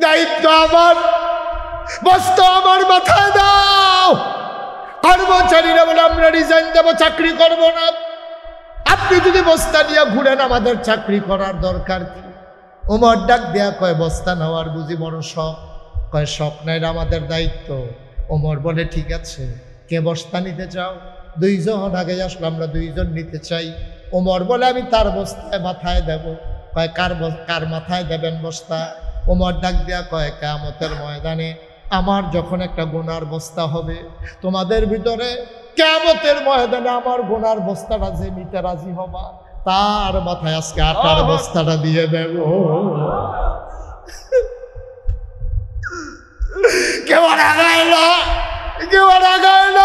দায়িত্ব আমার, বস্তা আমার মাথায় দাও। কর্মচারীরা বলে, আমরা রিজাইন দেবো, চাকরি করব না। আপনি যদি বস্তা নিয়ে ঘুরেন, আমাদের চাকরি করার দরকার কি? ওমর ডাক দেয়া কয়, বস্তা নেওয়ার বুঝি বড় শখ? কয়, শখ নাই, আমাদের দায়িত্ব। ওমর বলে ঠিক আছে, কে বস্তা নিতে চাও? দুইজন আগে আসলো, আমরা দুইজন নিতে চাই। ওমর বলে আমি তার বস্তায় মাথায় দেব। কয় কার মাথায় দেবেন বস্তা? ওমর ডাক দিয়া কয় কিয়ামতের ময়দানে আমার যখন একটা গুনার বস্তা হবে, তোমাদের ভিতরে কিয়ামতের ময়দানে আমার গুনার বস্তাটা যে নিতে রাজি হবা, তার মাথায় আজকে আটার বস্তাটা দিয়ে দেব। কেউ আগাইল, কেউ আগাইল।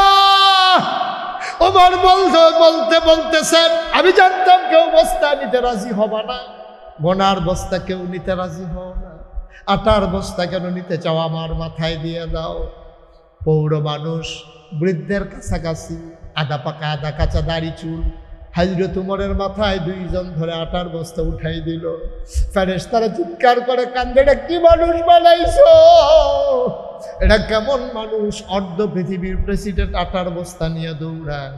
ওমর বলতেছে আমি জানতাম কেউ বস্তা নিতে রাজি হবা না, গোনার বস্তা কেউ নিতে রাজি হও না, আটার বস্তা কেন নিতে চাও? আমার মাথায় দিয়ে দাও। পৌর মানুষ, বৃদ্ধের কাছাকাছি, আদা পাকা আদা কাঁচা দাড়ি চুল, হযরত ওমরের মাথায় দুইজন ধরে আটার বস্তা উঠাই দিল। ফেরেশতারা চিৎকার করে কান্দে, এটা কি মানুষ বানাইছো? এটা কেমন মানুষ? অর্ধ পৃথিবীর প্রেসিডেন্ট আটার বস্তা নিয়ে দৌড়ায়,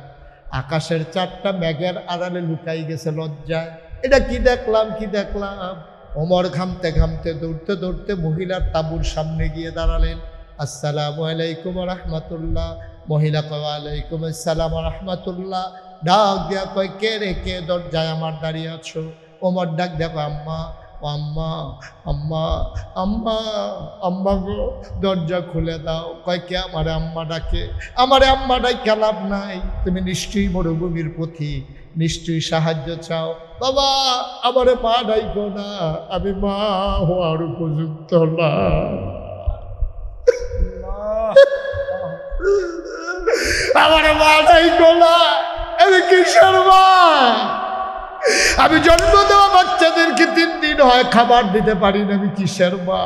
আকাশের চারটা মেঘের আড়ালে লুকাই গেছে লজ্জায়। এটা কি দেখলাম, কি দেখলাম? ওমর ঘামতে ঘামতে দৌড়তে দৌড়তে মহিলার তাঁবুর সামনে গিয়ে দাঁড়ালেন। আসসালামু আলাইকুম রাহমাতুল্লাহ। মহিলা কয় ওয়ালাইকুম আসসালাম রাহমাতুল্লাহ। ডাক দিয়া কয় কে রে, কে দরজায় আমার দাঁড়িয়ে আছো? ওমর ডাক দেখো আম্মা, আম্মা আম্মা আম্মা আম্মা গো, দরজা খুলে দাও। কয় কে আমারে আম্মা ডাকে? আমারে আম্মা ডাকে লাভ নাই, তুমি নিশ্চয়ই মরুভূমির পথিক, নিশ্চয়ই সাহায্য চাও। বাবা আমারে মা ডাইকো না, আমি মা হওয়ার উপযুক্ত না। আমারে মা ডাইকো না, আমি কিসের মা? আমি জন্ম দেওয়া বাচ্চাদেরকে 3 দিন হয় খাবার দিতে পারি না, আমি কিসের মা?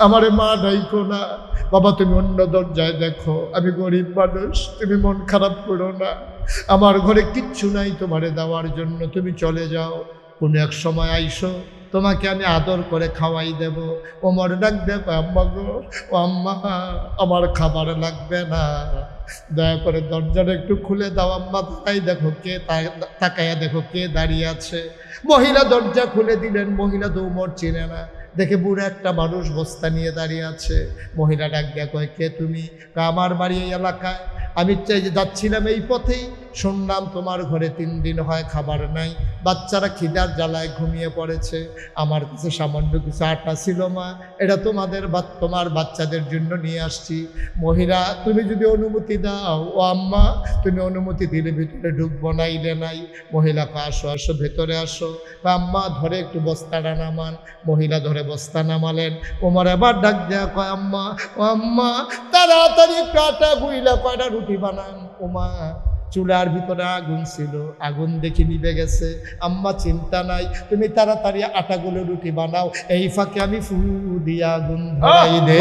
আমারে মা ডাইকো না। বাবা তুমি অন্য দরজায় দেখো, আমি গরিব মানুষ, তুমি মন খারাপ করো না, আমার ঘরে কিচ্ছু নাই তোমারে দেওয়ার জন্য, তুমি চলে যাও, কোনো এক সময় আইসো, তোমাকে আমি আদর করে খাওয়াই দেব। ওমর ডাক দেব আম্মা গো, ও আম্মা আমার খাবার লাগবে না, দয়া করে দরজাটা একটু খুলে দাও আম্মা, তাকাইয়া দেখো কে দাঁড়িয়ে আছে। মহিলা দরজা খুলে দিলেন। মহিলা তো ওমর চিনে না, দেখে বুড়ো একটা মানুষ বস্তা নিয়ে দাঁড়িয়ে আছে। মহিলা ডাক দেয়া কয় কে তুমি? আমার বাড়ি এই এলাকায়, আমি যাচ্ছিলাম এই পথেই, শুনলাম তোমার ঘরে 3 দিন হয় খাবার নাই, বাচ্চারা খিদার জ্বালায় ঘুমিয়ে পড়েছে, আমার কাছে সামান্য কিছু আটা ছিল মা, এটা তোমার বাচ্চাদের জন্য নিয়ে আসছি। মহিলা তুমি যদি অনুমতি দাও, ও আম্মা তুমি অনুমতি দিলে ভিতরে ঢুকবো, নাইলে নাই। মহিলা কয় আসো আসো ভেতরে আসো। আম্মা ধরে একটু বস্তাটা নামান। মহিলা ধরে বস্তা নামালেন। ওমর এবার ডাক দেয়া কয় আম্মা, ও আম্মা তাড়াতাড়ি আটা গুইলা কয়টা রুটি বানান। ওমা চুলার ভিতরে আগুন ছিল, আগুন দেখে নিভে গেছে। আম্মা চিন্তা নাই, তুমি তাড়াতাড়ি আটাগুলো রুটি বানাও, এই ফাঁকে আমি ফু দিয়ে আগুন ধরাই দে।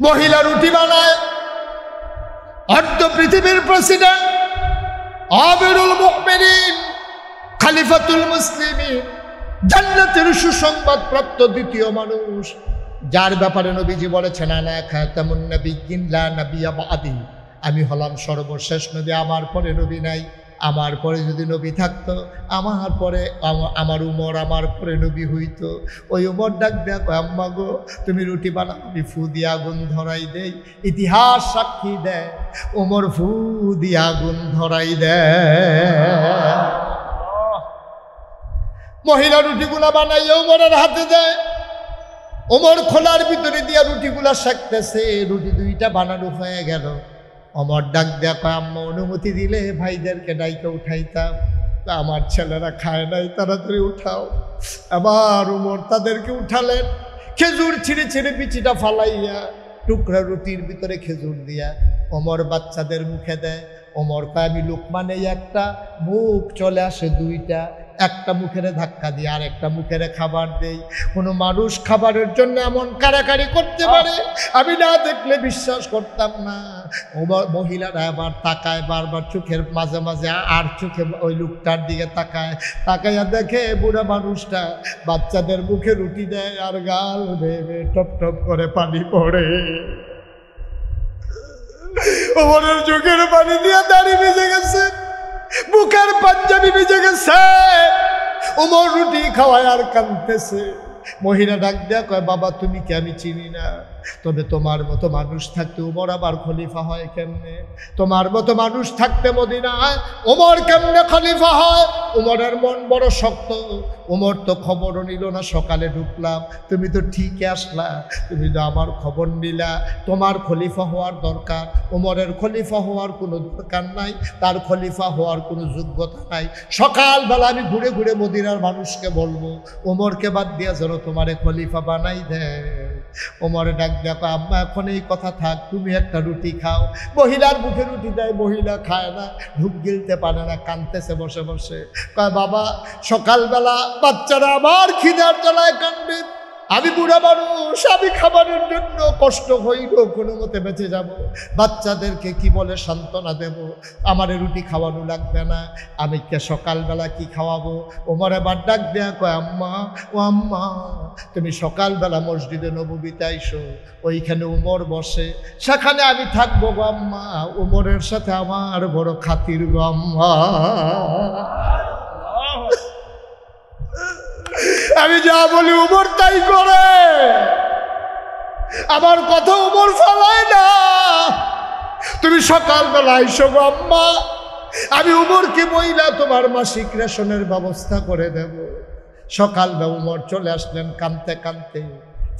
মহিলা রুটি বানায়। অর্ধ পৃথিবীর প্রেসিডেন্ট, আমিরুল মুমিনিন, খলিফাতুল মুসলিমিন, জান্নাতের সুসংবাদ প্রাপ্ত দ্বিতীয় মানুষ, যার ব্যাপারে নবীজি বলেছেন আনা খাতামুন নাবিয়্যিন লা নাবিয়্যা বা'দি, আমি হলাম সর্বশেষ নবী, আমার পরে নবী নাই। আমার পরে যদি নবী থাকতো, আমার পরে আমার উমর আমার পরে নবী হইতো। ওই উমর ডাক দেয়া কয় আম্মা গো তুমি রুটি বানাও, আমি ফু দিয়ে আগুন ধরাই দেই। ইতিহাস সাক্ষী দেয় উমর ফু দিয়ে আগুন ধরাই দেয়। মহিলা রুটিগুলা বানাইয়া উমরের হাতে দেয়। ওমর খোলার ভিতরে দিয়া রুটিগুলা সেঁকতেছে, রুটি 2টা বানানো হয়ে গেল। ওমর ডাক দেয়া কয় আম্মা অনুমতি দিলে ভাইদেরকে ডাইকে উঠাইতাম, আমার ছেলেরা খায় নাই, তাড়াতাড়ি উঠাও। আবার ওমর তাদেরকে উঠালেন। খেজুর ছিঁড়ে ছিঁড়ে বিচিটা ফালাইয়া টুকরা রুটির ভিতরে খেজুর দিয়া ওমর বাচ্চাদের মুখে দেয়। ওমর কয় আমি লুকমান এই একটা, মুখ চলে আসে 2টা, একটা মুখের ধাক্কা দিয়ে আর একটা মুখের খাবার দেই। কোনো মানুষ খাবারের জন্য এমন কাড়াকাড়ি করতে পারে আমি না দেখলে বিশ্বাস করতাম না। মহিলারা আবার তাকায়, বারবার চোখের মাঝে মাঝে আর চোখে ওই লোকটার দিকে তাকাইয়া দেখে বুড়া মানুষটা বাচ্চাদের মুখে রুটি দেয় আর গাল ভেবে টপ টপ করে পানি পড়ে। ওমরের চোখের পানি দিয়ে দাড়ি ভিজে গেছে, বুকের পাঞ্জাবি ভিজে গেছে। ওমর রুটি খাওয়ায় আর কাঁদতেছে। মহিলা ডাক দেয়া কয়, বাবা তুমি কি আমি চিনি না, তবে তোমার মতো মানুষ থাকতে ওমর আবার খলিফা হয় কেমনে? তোমার মতো মানুষ থাকতে মদিনায় ওমর কেমনে খলিফা হয়? ওমরের মন বড় শক্ত। ওমর তো খবরও নিল না, সকালে ঢুকলাম, তুমি তো ঠিকই আসলা, তুমি তো আমার খবর নিলা। তোমার খলিফা হওয়ার দরকার, ওমরের খলিফা হওয়ার কোনো দরকার নাই, তার খলিফা হওয়ার কোনো যোগ্যতা নাই। সকালবেলা আমি ঘুরে ঘুরে মদিনার মানুষকে বলবো ওমরকে বাদ দিয়া যেন তোমারে খলিফা বানাই দেয়। ওমরে ডাক দেখো, আম্মা এখন এই কথা থাক, তুমি একটা রুটি খাও। মহিলার মুখে রুটি দেয়, মহিলা খায় না, ঢুক গিলতে পারে না, কাঁদতেছে বসে বসে। কয়, বাবা সকালবেলা বাচ্চারা আবার খিদার জ্বালায় কান্দে, আমি বুড়া মানুষ, আমি খাবারের জন্য কষ্ট হইল কোনো মতে বেঁচে যাব, বাচ্চাদেরকে কি বলে সান্ত্বনা দেব? আমার রুটি খাওয়ানো লাগবে না, আমি কে সকালবেলা কি খাওয়াবো? ওমর এবার ডাক দেয়া কয়, আম্মা ও আম্মা, তুমি সকালবেলা মসজিদে নববীতে আইসো, ওইখানে উমর বসে, সেখানে আমি থাকবো গো আম্মা, উমরের সাথে আমার বড় খাতির গো আম্মা। আমি যা বলি উমর তাই করে, আমার কথা উমর ফেলায় না। তুমি সকালবেলা আইসো গো আম্মা, আমি উমরকে বইলা তোমার মাসিক রেশনের ব্যবস্থা করে দেব। সকালবেলা উমর চলে আসলেন কাঁদতে কাঁদতে।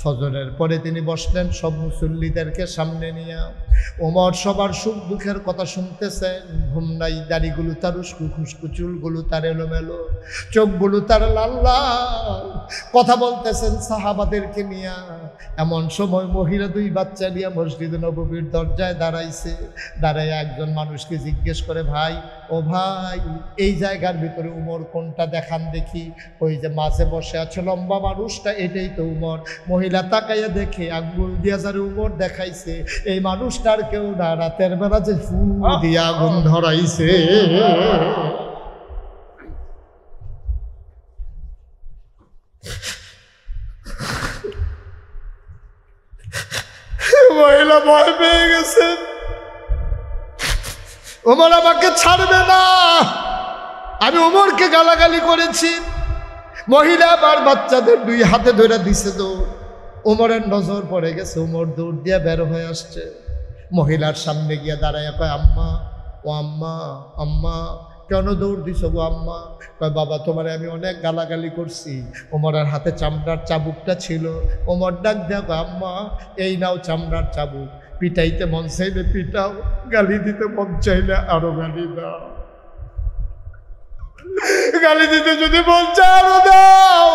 ফজরের পরে তিনি বসলেন সব মুসল্লিদেরকে সামনে নিয়ে। ওমর সবার সুখ দুঃখের কথা শুনতেছেন, ঘুম নাই, দাড়িগুলো তার উস্কু খুস্কু, চুলগুলো তার এলোমেলো, চোখগুলো তার লাল লাল, কথা বলতেছেন সাহাবাদেরকে নিয়ে। এমন সময় মহিলা দুই বাচ্চা নিয়ে মসজিদ নববীর দরজায় দাঁড়াইছে। দাঁড়ায় একজন মানুষকে জিজ্ঞেস করে, ভাই ও ভাই, এই জায়গার ভিতরে উমর কোনটা দেখান দেখি। ওই যে মাঝে বসে আছে লম্বা মানুষটা, এটাই তো উমর। মহিলা তাকাইয়া দেখে আঙ্গুল দিয়া যারে উমর দেখাইছে, এই মানুষটার কেউ না, রাতের বেলা যে ফু দিয়া আগুন ধরাইছে। মহিলা ভয় পেয়ে গেছে, ওমর আমাকে ছাড়বে না, আমি ওমরকে গালাগালি করেছি। মহিলা আবার বাচ্চাদের দুই হাতে ধরে দিছে দৌড়। ওমরের নজর পড়ে গেছে, ওমর দৌড় দিয়ে বের হয়ে আসছে। মহিলার সামনে গিয়ে দাঁড়ায় কয়, আম্মা ও আম্মা, আম্মা কেন দৌড় দিছ গো আম্মা? কয়, বাবা তোমারে আমি অনেক গালাগালি করছি। ওমরের হাতে চামড়ার চাবুকটা ছিল। ওমর ডাক দেয়া কয়, আম্মা এই নাও চামড়ার চাবুক, পিটাইতে মন চাইলে পিটাও, গালি দিতে মন চাইলে আরো গালি দাও, গালি দিতে যদি মন চায় আরো দাও,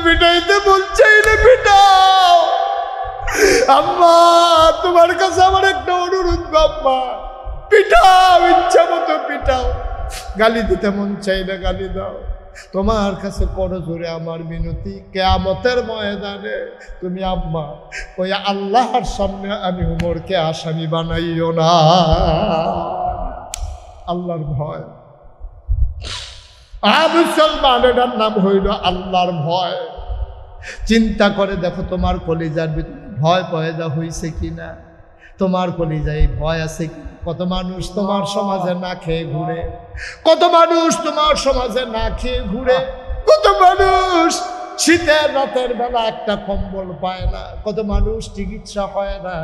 পিটাইতে মন চাইলে পিটাও। আম্মা তোমার কাছে আমার একটা অনুরোধ গো আম্মা, পিটাও, ইচ্ছা মতো পিটাও, গালি দিতে মন চাইলে গালি দাও। তোমার কাছে করো জোরে আমার মিনতি, কিয়ামতের ময়দানে তুমি আম্মা ওই আল্লাহর সামনে আমি উমরকে আসামি বানাইও না। আল্লাহর ভয়, মুসলমান, এটার নাম হইল আল্লাহর ভয়। চিন্তা করে দেখো তোমার কলিজার ভিতরে ভয় পয়দা হয়েছে কিনা, তোমার কলিজায় ভয় আছে কি? কত মানুষ তোমার সমাজে না খেয়ে ঘুরে, কত মানুষ তোমার সমাজে না খেয়ে ঘুরে, কত মানুষ শীতের রাতের বেলা একটা কম্বল পায় না, কত মানুষ চিকিৎসা হয় না,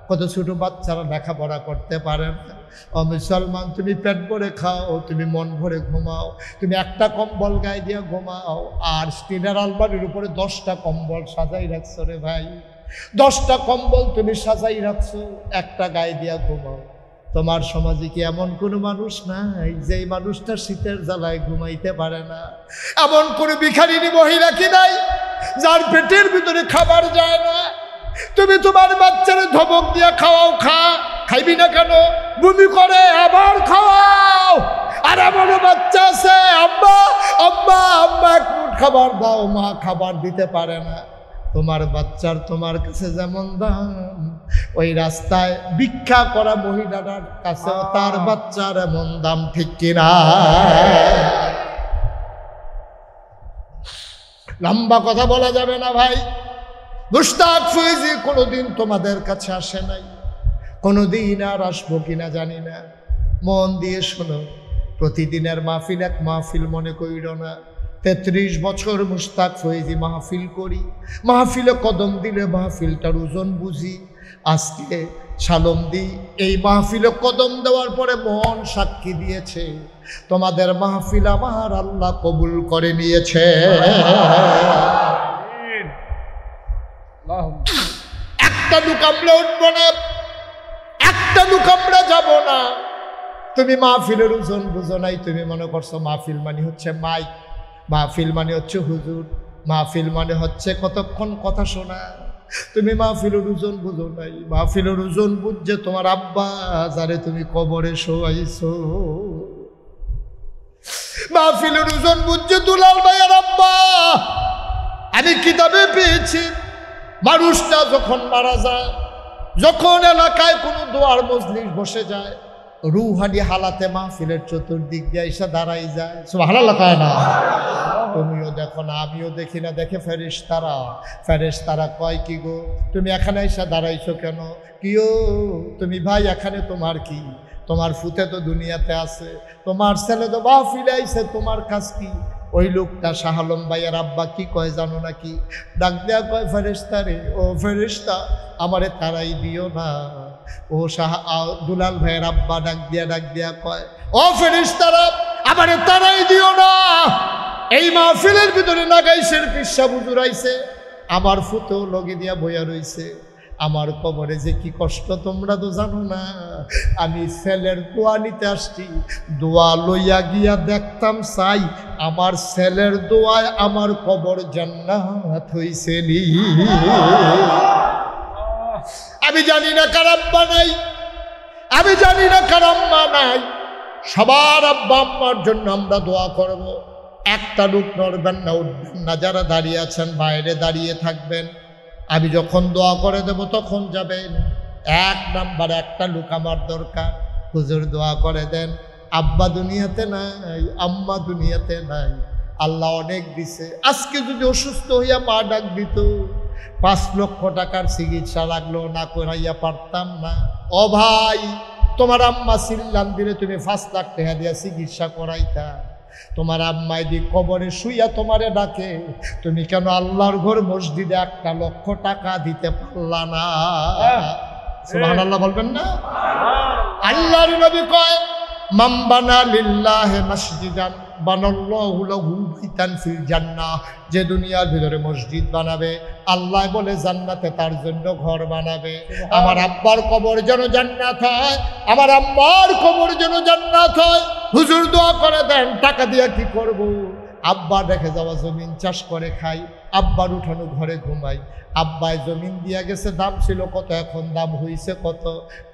কত ছোট বাচ্চারা লেখাপড়া করতে পারে না। ও মুসলমান, তুমি পেট ভরে খাও, তুমি মন ভরে ঘুমাও, তুমি একটা কম্বল গায়ে দিয়ে ঘুমাও, আর স্টিলের আলমারির উপরে 10টা কম্বল সাজাই রাখছো রে ভাই, 10টা কম্বল তুমি সাজাই রাখছো, একটা গায়ে দিয়া ঘুমাও। তোমার সমাজে কি এমন কোনো মানুষ নাই যে মানুষটা শীতের জ্বালায় ঘুমাইতে পারে না? এমন কোনো ভিখারিনী মহিলা কি নাই যার পেটের ভিতরে খাবার যায় না? তুমি তোমার বাচ্চারে ধমক দিয়া খাওয়াও, খাইবি না কেন? বমি করে আবার খাওয়াও। আর এমন বাচ্চা আছে, আম্মা আম্মা আম্মা এক মুঠ খাবার দাও, মা খাবার দিতে পারে না। তোমার বাচ্চার তোমার কাছে যেমন দাম, ওই রাস্তায় ভিক্ষা করা মহিলাটার কাছেও তার বাচ্চার এমন দাম, ঠিক কিনা? লম্বা কথা বলা যাবে না ভাই। মুশতাক ফৈজি কোনোদিন তোমাদের কাছে আসে নাই, কোনোদিন আর আসবো কিনা জানি না। মন দিয়ে শোনো, প্রতিদিনের মাহফিল এক মাহফিল মনে কইর না। 33 বছর মুশতাক ফয়েজি মাহফিল করি, মাহফিলে কদম দিলে মাহফিলটার ওজন বুঝি। আজকে সালম দি এই মাহফিলে কদম দেওয়ার পরে মন সাক্ষী দিয়েছে তোমাদের মাহফিল আমার আল্লাহ কবুল করে নিয়েছে। একটা লোক আমরা উঠবো না, একটা লোক আমরা যাব না। তুমি মাহফিলের ওজন বুঝো নাই, তুমি মনে করছো মাহফিল মানে হচ্ছে মাইক, মাহফিল মানে হচ্ছে হুজুর, মাহফিল মানে হচ্ছে কতক্ষণ কথা শোনা। তুমি মাহফিলের ওজন বুঝো নাই। মাহফিলের ওজন বুঝছে তোমার আব্বা যারে তুমি কবরে শোয়াইছো। মাহফিলের ওজন বুঝছে দুলাল ভাইয়ের আব্বা। আমি কিতাবে পেয়েছি মানুষটা যখন মারা যায়, যখন এলাকায় কোনো দোয়ার মজলিস বসে যায়, রুহানি হালাতে মাহফিলের চতুর্দিক দিয়ে এসে দাঁড়াই যায়। সুবহানাল্লাহ কয় না? তুমিও দেখো না, আমিও দেখি না, দেখে ফেরেশতারা। ফেরেশতারা কয় কি গো তুমি এখানে এসে দাঁড়াইছো কেন? কিও তুমি ভাই এখানে তোমার কি? তোমার ফুতে তো দুনিয়াতে আছে, তোমার ছেলে তো মাহফিলে আইছে, তোমার কাজ কি? ওই লোকটা শাহ আলম ভাইয়ের আব্বা কি কয় জানো নাকি? ডাক দেয়া কয় ফেরেশতারে, ও ফেরেশতা আমারে তারাই দিও না। ও শাহ দুলাল ভাইয়ের আব্বা ডাক দিয়া কয়, ও ফেরেশতারা আমারে তারাই দিও না। এই মাহফিলের ভিতরে নাগাইশের পিসা হুজুর আইছে, আমার ফুতেও লগে দিয়া বইয়া রইছে। আমার কবরে যে কি কষ্ট তোমরা তো জানো না। আমি ছেলের দোয়া নিতে আসছি, দোয়া লইয়া গিয়া দেখতাম চাই আমার ছেলের দোয়ায় আমার কবর জান্নাত হইছে নি। আমি জানি না কার আব্বা নাই, আমি জানি না কার আম্মা নাই। সবার আব্বা আম্মার জন্য আমরা দোয়া করব। একটা লোক নড়বেন না, উঠবেন না। যারা দাঁড়িয়ে আছেন বাইরে দাঁড়িয়ে থাকবেন। আমি যখন দোয়া করে দেব তখন যাবেন। 1 নাম্বার একটা লোক আমার দরকার। হুজুর দোয়া করে দেন, আব্বা দুনিয়াতে নাই, আম্মা দুনিয়াতে নাই, আল্লাহ অনেক দিছে। আজকে যদি অসুস্থ হইয়া মা ডাক দিত, 5 লক্ষ টাকার চিকিৎসা লাগলো না করাইয়া পারতাম না। ও ভাই, তোমার আম্মা সিল্লাম দিলে তুমি 5 লাখ টাকা দিয়া চিকিৎসা করাইতা। তোমার আম্মাই দি কবরে শুইয়া তোমারে ডাকে, তুমি কেন আল্লাহর ঘর মসজিদে 1 লক্ষ টাকা দিতে পারলা না? সুবহানাল্লাহ বলবেন না? আল্লাহর নবী কয়, মান বানা লিল্লাহি মসজিদান বানাল্লাহু লাহু বাইতান ফিল জান্নাহ। যে দুনিয়ার ভিতরে মসজিদ বানাবে, আল্লাহ বলে জান্নাতে তার জন্য ঘর বানাবে। আমার আব্বার কবর যেন জান্নাত হয়, আমার আম্মার কবর যেন জান্নাত হয়। হুজুর দোয়া করে দেন। টাকা দিয়া কি করব? আব্বা রেখে যাওয়া জমিন চাষ করে খাই, আব্বার উঠানো ঘরে ঘুমাই। আব্বায় জমিন দিয়া গেছে, দাম ছিল কত, এখন দাম হইছে কত।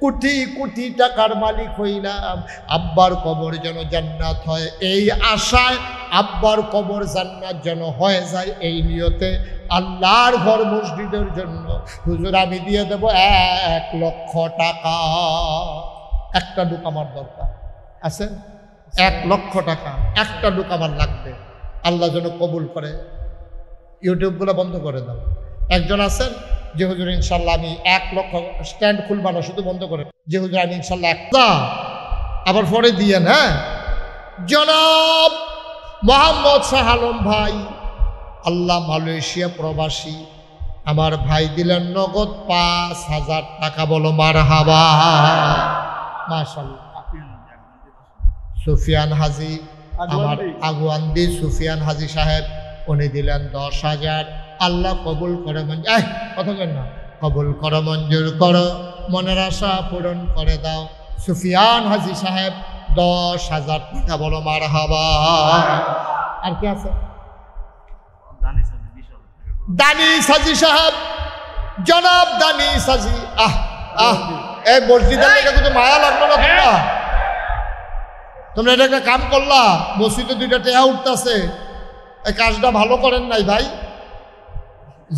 কোটি কোটি টাকার মালিক হইলাম। আব্বার কবর যেন জান্নাত হয়, এই আশায় আব্বার কবর জান্নাত যেন হয়ে যায়, এই নিয়তে আল্লাহর ঘর মসজিদের জন্য হুজুর আমি দিয়ে দেব 1 লক্ষ টাকা। একটা লোক আমার দরকার আছে, 1 লক্ষ টাকা একটা লোক আমার লাগবে। আল্লাহ যেন কবুল করে। ইউটিউবগুলো বন্ধ করে দাও। একজন আছেন যে হুজুর ইনশাল্লাহ আমি 1 লক্ষ, স্ট্যান্ড খুলবা না, শুধু বন্ধ করে, যে হুজুর আমি ইনশাল্লাহ একটা, আবার পরে দিয়েন। হ্যাঁ, জনাব মোহাম্মদ শাহ আলম ভাই, আল্লাহ মালয়েশিয়া প্রবাসী, আমার ভাই দিলেন নগদ 5,000 টাকা। বলো মারহাবা। মাশাআল্লাহ। সুফিয়ান হাজি, আমার আগুয়ান্দি সুফিয়ান হাজি সাহেব, উনি দিলেন 10,000। আল্লাহ কবুল করে কথা কেন না, কবুল করো, মঞ্জুর করো, মনের আশা পূরণ করে দাও। সুফিয়ান হাজি সাহেব 10,000 টাকা। বলো মারহাবা। আর কি আছে? দানিশ হাজি সাহেব, জনাব দানিশ হাজি। এই মসজিদের লেগে কিন্তু মায়া লাগলো না? তোমরা এটা একটা কাম করলা, মসজিদে 2টা টেহা উঠতেছে, এই কাজটা ভালো করেন নাই ভাই।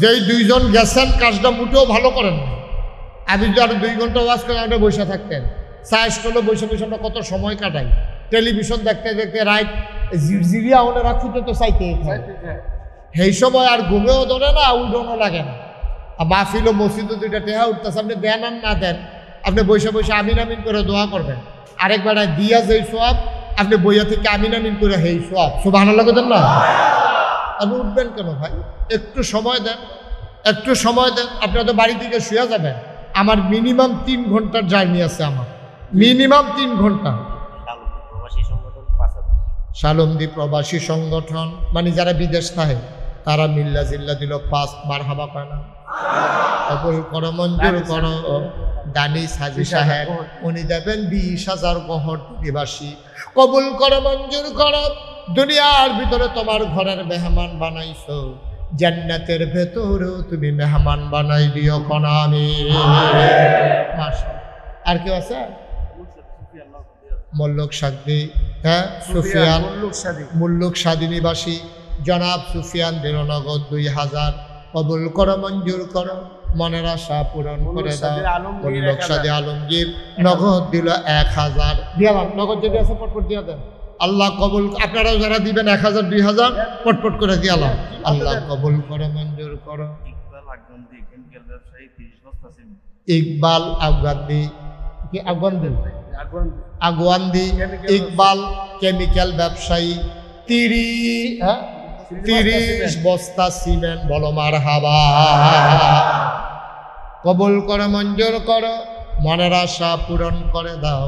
যেই 2 জন গেছেন কাজটা মুঠেও ভালো করেন নাই। আমি যদি আরো 2 ঘন্টা ওয়াজ করে আপনি বসে থাকতেন, সাইজ করলে বসে বসে আমরা কত সময় কাটাই। টেলিভিশন দেখতে দেখতে রাইট জিরিয়া ওনে রাখতে তো চাইতে সেই সময় আর ঘুমেও ধরে না, উঠোনও লাগে না। আর মাহফিল ও মসজিদে 2টা টেহা উঠতেছে, আপনি দেন আর না দেন, আপনি বসে বসে আমিন আমিন করে দোয়া করবেন। আরেকবার দিয়া যেই সোয়াব, আপনি বইয়া থেকে আমিন আমিন করে হেই সোয়াব। সুবহানাল্লাহ বলেন না? আপনি উঠবেন কেন ভাই? একটু সময় দেন, একটু সময় দেন। আপনারা তো বাড়ি থেকে শুয়ে যাবেন। আমার মিনিমাম 3 ঘন্টার জার্নি আছে, আমার মিনিমাম 3 ঘন্টা। শালমদি প্রবাসী সংগঠন মানে যারা বিদেশ থাকে তারা মিল্লা জিল্লা দিল 5 মারহাবা কয় না? কবুল করো, মঞ্জুর করো। দানিশ হাজি সাহেব উনি দেবেন 20,000 গহর নিবাসী। কবুল করো, মঞ্জুর করো। দুনিয়ার ভিতরে তোমার ঘরের মেহমান বানাইছো, জান্নাতের ভেতরেও তুমি মেহমান বানাই দিও কোন আমি। আর কেউ আছে? মল্লক সাদি, হ্যাঁ সুফিয়ান মুল্লুক সাদি নিবাসী জনাব সুফিয়ান দিল নগদ 2,000। কবুল করো, মঞ্জুর করো, মনের আশা পূরণ করে দাও। মল্লক সাদি আলমগীর নগদ দিল 1,000। দিয়ালাম নগদ যদি আছে পটপট দিয়া দেন। আল্লাহ কবুল, আপনারাও যারা দিবেন 1,000 2,000 পটপট করে দিয়ালাম। আল্লাহ কবুল করো, মঞ্জুর করো। ইকবাল আফগান্দি, কি আফগান্দি? আগুয়ান্দি ইকবাল কেমিক্যাল ব্যবসায়ী 30 বস্তা সিমেন্ট। বলো মারহাবা। কবুল করো, মঞ্জুর করো, মনের আশা পূরণ করে দাও।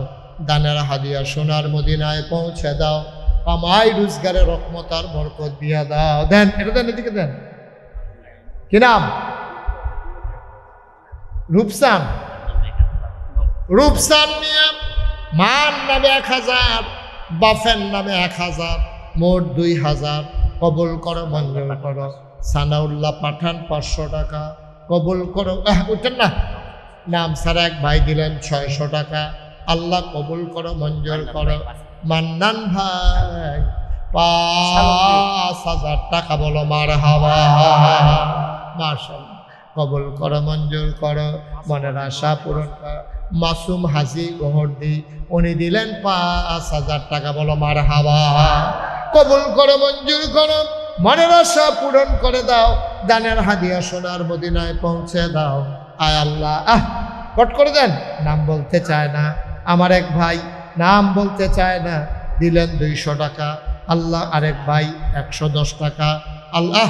দানের হাদিয়া সোনার মদিনায় পৌঁছে দাও। কামাই রোজগারে রহমত আর বরকত দিয়া দাও। দেন, এটা দেন, এদিকে দেন। কি নাম? রূপসান। রূপসান মিয়া মার নামে 1,000, বাফের নামে 1,000, মোট 2,000। কবুল করো, মঞ্জুর করো। সানাউল্লাহ পাঠান 500 টাকা। কবুল করো। উঠেন না, নাম সারা এক ভাই দিলেন 600 টাকা। আল্লাহ কবুল করো, মঞ্জুর করো। মান্নান ভাই 5,000 টাকা। বলো মারহাবা। মাশাআল্লাহ। কবুল করো, মঞ্জুর করো, মনের আশা পূরণ করো। মাসুম হাজি গহরদি উনি দিলেন 5,000 টাকা। বলো মারহাবা। কবুল করো, মঞ্জুর করো, মনের আশা পূরণ করে দাও। দানের হাদিয়া সোনার মদিনায় পৌঁছে দাও। আয় আল্লাহ, কট করে দেন। নাম বলতে চায় না আমার এক ভাই, নাম বলতে চায় না, দিলেন 200 টাকা। আল্লাহ, আরেক ভাই 110 টাকা। আল্লাহ,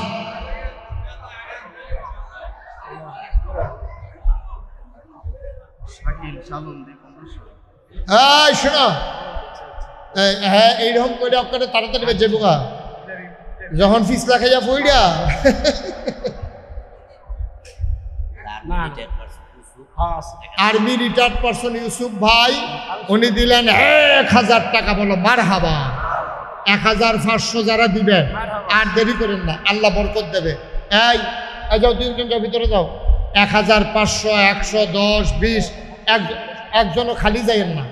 শোনো, হ্যাঁ এইরকম করে আপনারা তাড়াতাড়ি বেঁচে বোকা যখন ফিসলা খাইয়া পইড়া। আর্মি রিটায়ার্ড পারসন ইউসুফ ভাই উনি দিলেন 1,000 টাকা। বলো মারহাবা। 1,500 যারা দিবেন আর দেরি করেন না, আল্লাহ বরকত দেবে। এই যাও, 2 জন ভিতরে যাও। 1,500 110 20 একজনও খালি যাইয়েন না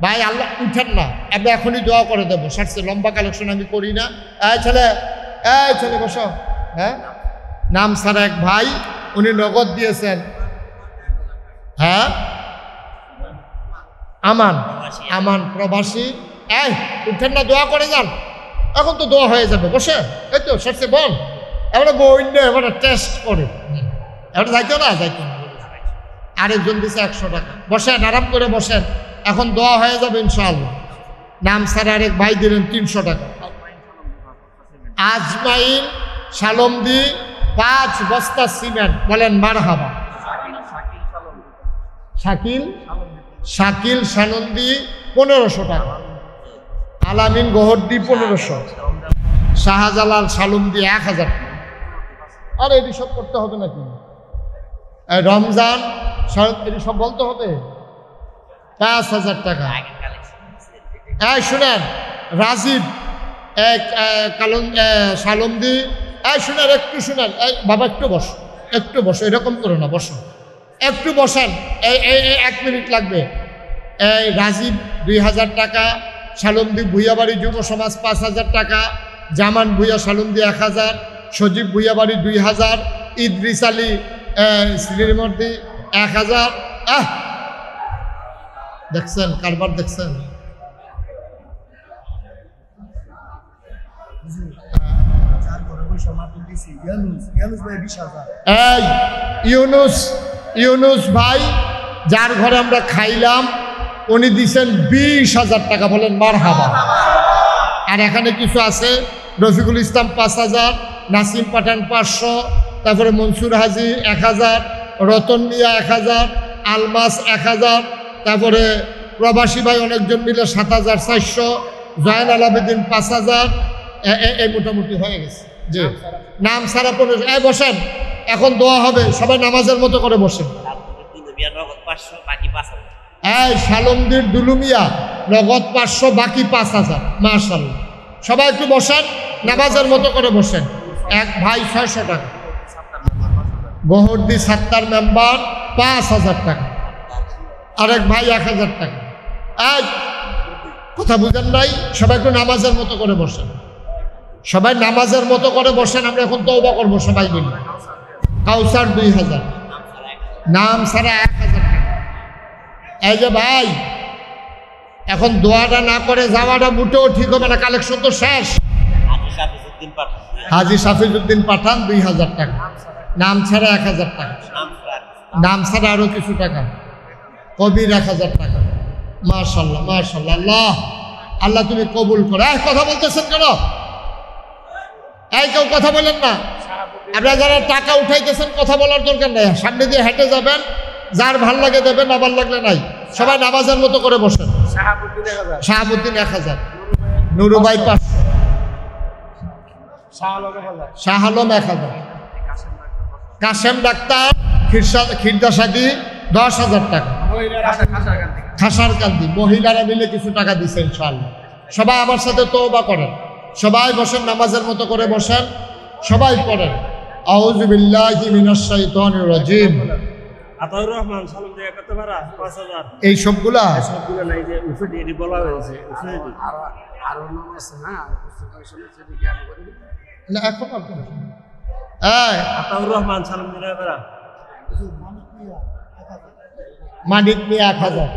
ভাই। আল্লাহ উঠেন না, আমি এখনই দোয়া করে দেবো। সারছে লম্বা কালেকশন আমি করি না। এই ছেলে বসো। হ্যাঁ, নাম সারা এক ভাই উনি নগদ দিয়েছেন। হ্যাঁ, আমান প্রবাসী। এই উঠেন না, দোয়া করে যান। এখন তো দোয়া হয়ে যাবে, বসে। এই তো সারছে বল। এবারে বই নিয়ে এবারে টেস্ট করে এবারে যাইতো না। আরেকজন দিছে 100 টাকা। বসেন, আরাম করে বসেন, এখন দোয়া হয়ে যাবে ইনশাআল্লাহ। নাম সারা আরেক ভাই দিলেন 300 টাকা। আজমাইন শালমদি 5 বস্তা সিমেন্ট। বলেন মারহাবা। শাকিল সানন্দি 1500 টাকা। আলামিন গহরদি 1500। শাহজালাল সালুমদি 1,000 টাকা। আর এটি সব করতে হবে নাকি? রমজান এটি সব বলতে হবে। 5,000 টাকা। শুনেন, রাজীব সালমদি। শুনেন, একটু শুনেন। বাবা একটু বসো, একটু বসো, এরকম করো না, বসো, একটু বসেন। 1 মিনিট লাগবে। এই রাজীব 2,000 টাকা। সালমদি ভুইয়াবাড়ি যুব সমাজ 5,000 টাকা। জামান ভুইয়া সালমদি 1,000। সজীব ভুইয়াবাড়ি 2,000। ইদ্রিস আলী শ্রীমর্দি 1,000। দেখছেন কারবার, দেখছেন। ইউনুস ভাই যার ঘরে আমরা খাইলাম উনি দিছেন 20,000 টাকা। বলেন মারহাবা। আর এখানে কিছু আছে, রফিকুল ইসলাম 5,000, নাসিম পাঠান 500, তারপরে মনসুর হাজি 1000, রতন মিয়া 1000, আলমাস 1000, তারপরে প্রবাসী ভাই অনেকজন মিলে 7400, জয়ন আলাবেদিন 5000, এই মোটামুটি হয়ে গেছে। জি নাম সারা 15। বসেন, এখন দোয়া হবে, সবাই নামাজের মতো করে বসেন। এই সালমদির দুলুমিয়া নগদ 500, বাকি 5000। মাশাআল্লাহ, সবাই একটু বসেন, নামাজের মতো করে বসেন। এক ভাই 600 টাকা, গহরদি 70 মেম্বার 5000 টাকা, আরেক ভাই 1000 টাকা। এই কথা বুঝেন নাই? সবাই একটু নামাজের মতো করে বসেন, সবাই নামাজের মতো করে বসেন। আমরা এখন তওবা করবো সবাই মিলে। কাউসার 2000, নাম ছাড়া 1000 টাকা। এই যে ভাই, এখন দোয়াটা না করে যাওয়াটা মোটেও ঠিক হবে না, কালেকশন তো শেষ। হাজি সাফিজউদ্দিন পাঠান 2000 টাকা, নাম ছাড়া 1000 টাকা, নাম ছাড়া আরো কিছু টাকা, কবির 1000 টাকা। মাশাআল্লাহ মাশাআল্লাহ, আল্লাহ আল্লাহ তুমি কবুল করো। কথা বলতেছেন কেন? এই কেউ কথা বলেন না। আপনারা যারা টাকা উঠাইতেছেন কথা বলার দরকার নেই, সামনে দিয়ে হেঁটে যাবেন, যার ভাল লাগে দেবেন, না ভাল লাগলে নাই। সবাই নামাজের মতো করে বসেন। শাহাবুদ্দিন 1000, নুরুবাই 500, শাহ আলম 1000, কাশেম ডাক্তার খিরদাসাদি 10,000 টাকা, খাসার কান্দি মহিলারা মিলে কিছু টাকা দিচ্ছে ইনশাআল্লাহ। সবাই আমার সাথে তওবা করেন, সবাই বসেন, নামাজের মতো করে বসেন, সবাই পড়েন আউযু বিল্লাহি মিনাশ শাইতানির রাজিম। আতাউর রহমান সালাম দিয়ে কত ভাড়া 5000। এই সবগুলা নাই যে উফে এডি বলা হয়েছে, উফে আর নাম আছে না, পুস্তকাংশনে সেদিকে আমি করি না এখন আপনার। আতাউর রহমান সালাম দিয়ে ভাড়া মানিক মিয়া 1000,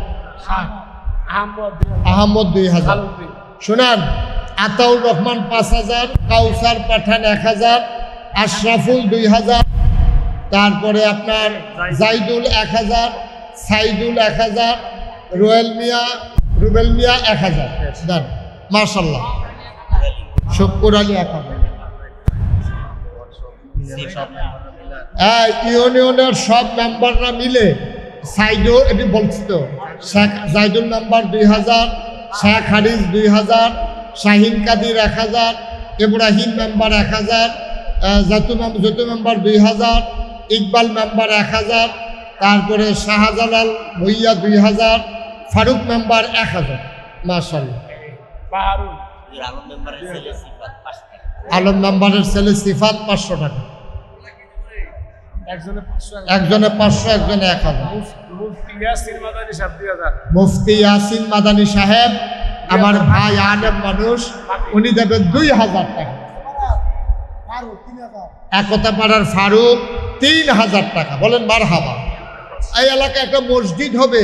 আহমদ 2000। শুনান, আতাউর রহমান 5000, কাউসার পাঠান 1000, আশরাফুল 2000, তারপরে আপনার জাইদুল 1000, সাইদুল 1000, রুবেল মিয়া 1000 দেন। মাশাআল্লাহ, শুকুর আলী 1000। ইউনিয়নের সব মেম্বাররা মিলে সাইদুল, এটি বলছি তো, Zaidul member 2000, Sheikh Haris 2000, Shahin Kadir 1000, Ibrahim member 1000, Jatu member 2000, Iqbal member 1000, তারপরে শাহজালাল ভুইয়া 2000, ফারুক মেম্বার 1000। মাশাআল্লাহ, আলম মেম্বারের ছেলে সিফাত 500 টাকা, একজনে 500, একজনে 1000। মুফতি ইয়াসিন মাদানী সাহেব আমার ভাই, আলেম মানুষ, উনি দেবেন 2000 টাকা। একতা পাড়ার ফারুক 3000 টাকা। বলেন মারহাবা। এই এলাকায় একটা মসজিদ হবে,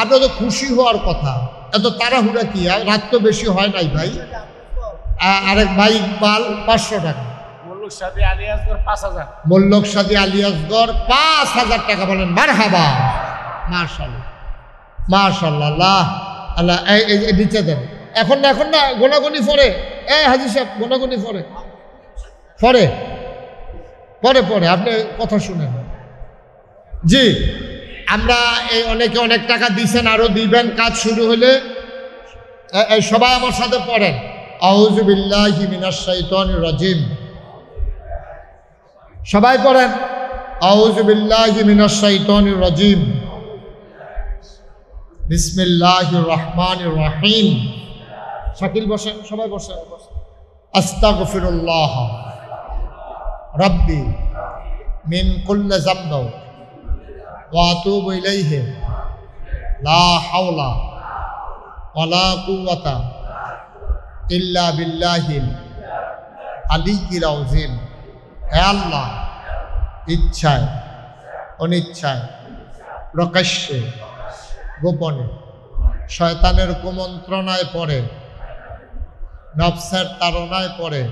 আপনার তো খুশি হওয়ার কথা। এত তাড়াহুড়া কি, রাত তো বেশি হয় নাই ভাই। আরেক ভাই ইকবাল 500 টাকা, মোল্লক সাদি আলিয়াসগড় 5000 টাকা। বলেন মারহাবা। মাশাআল্লাহ মাশাআল্লাহ, আল্লাহ আল্লাহ। এই নিচে দেন। এখন না গোনাগুনি পরে, হাজি সাহেব গোনাগুনি পরে আপনি কথা শুনেন। জি, আমরা এই অনেকে অনেক টাকা দিয়েছেন, আরো দিবেন কাজ শুরু হলে। সবাই আমার সাথে পড়েন আউযু বিল্লাহি মিনাশ শাইতানির রাজিম। সবাই পড়েন আউযু বিল্লাহি মিনাশ শাইতানির রাজিম। বিসমিল্লাহির রহমানির রহিম। শাকিল বসেন, সবাই বসেন। আস্তাগফিরুল্লাহ রাব্বি মিন কুল্লি যামবি ওয়া আতুবু ইলাইহি লা হাওলা ওয়ালা কুওয়াতা ইল্লা বিল্লাহিল আলিয়্যিল আযীম। হে আল্লাহ, ইচ্ছায় অনিচ্ছায় প্রকাশ্যে গোপনে শয়তানের কুমন্ত্রণায় পড়ে, নফসের তাড়নায় পড়ে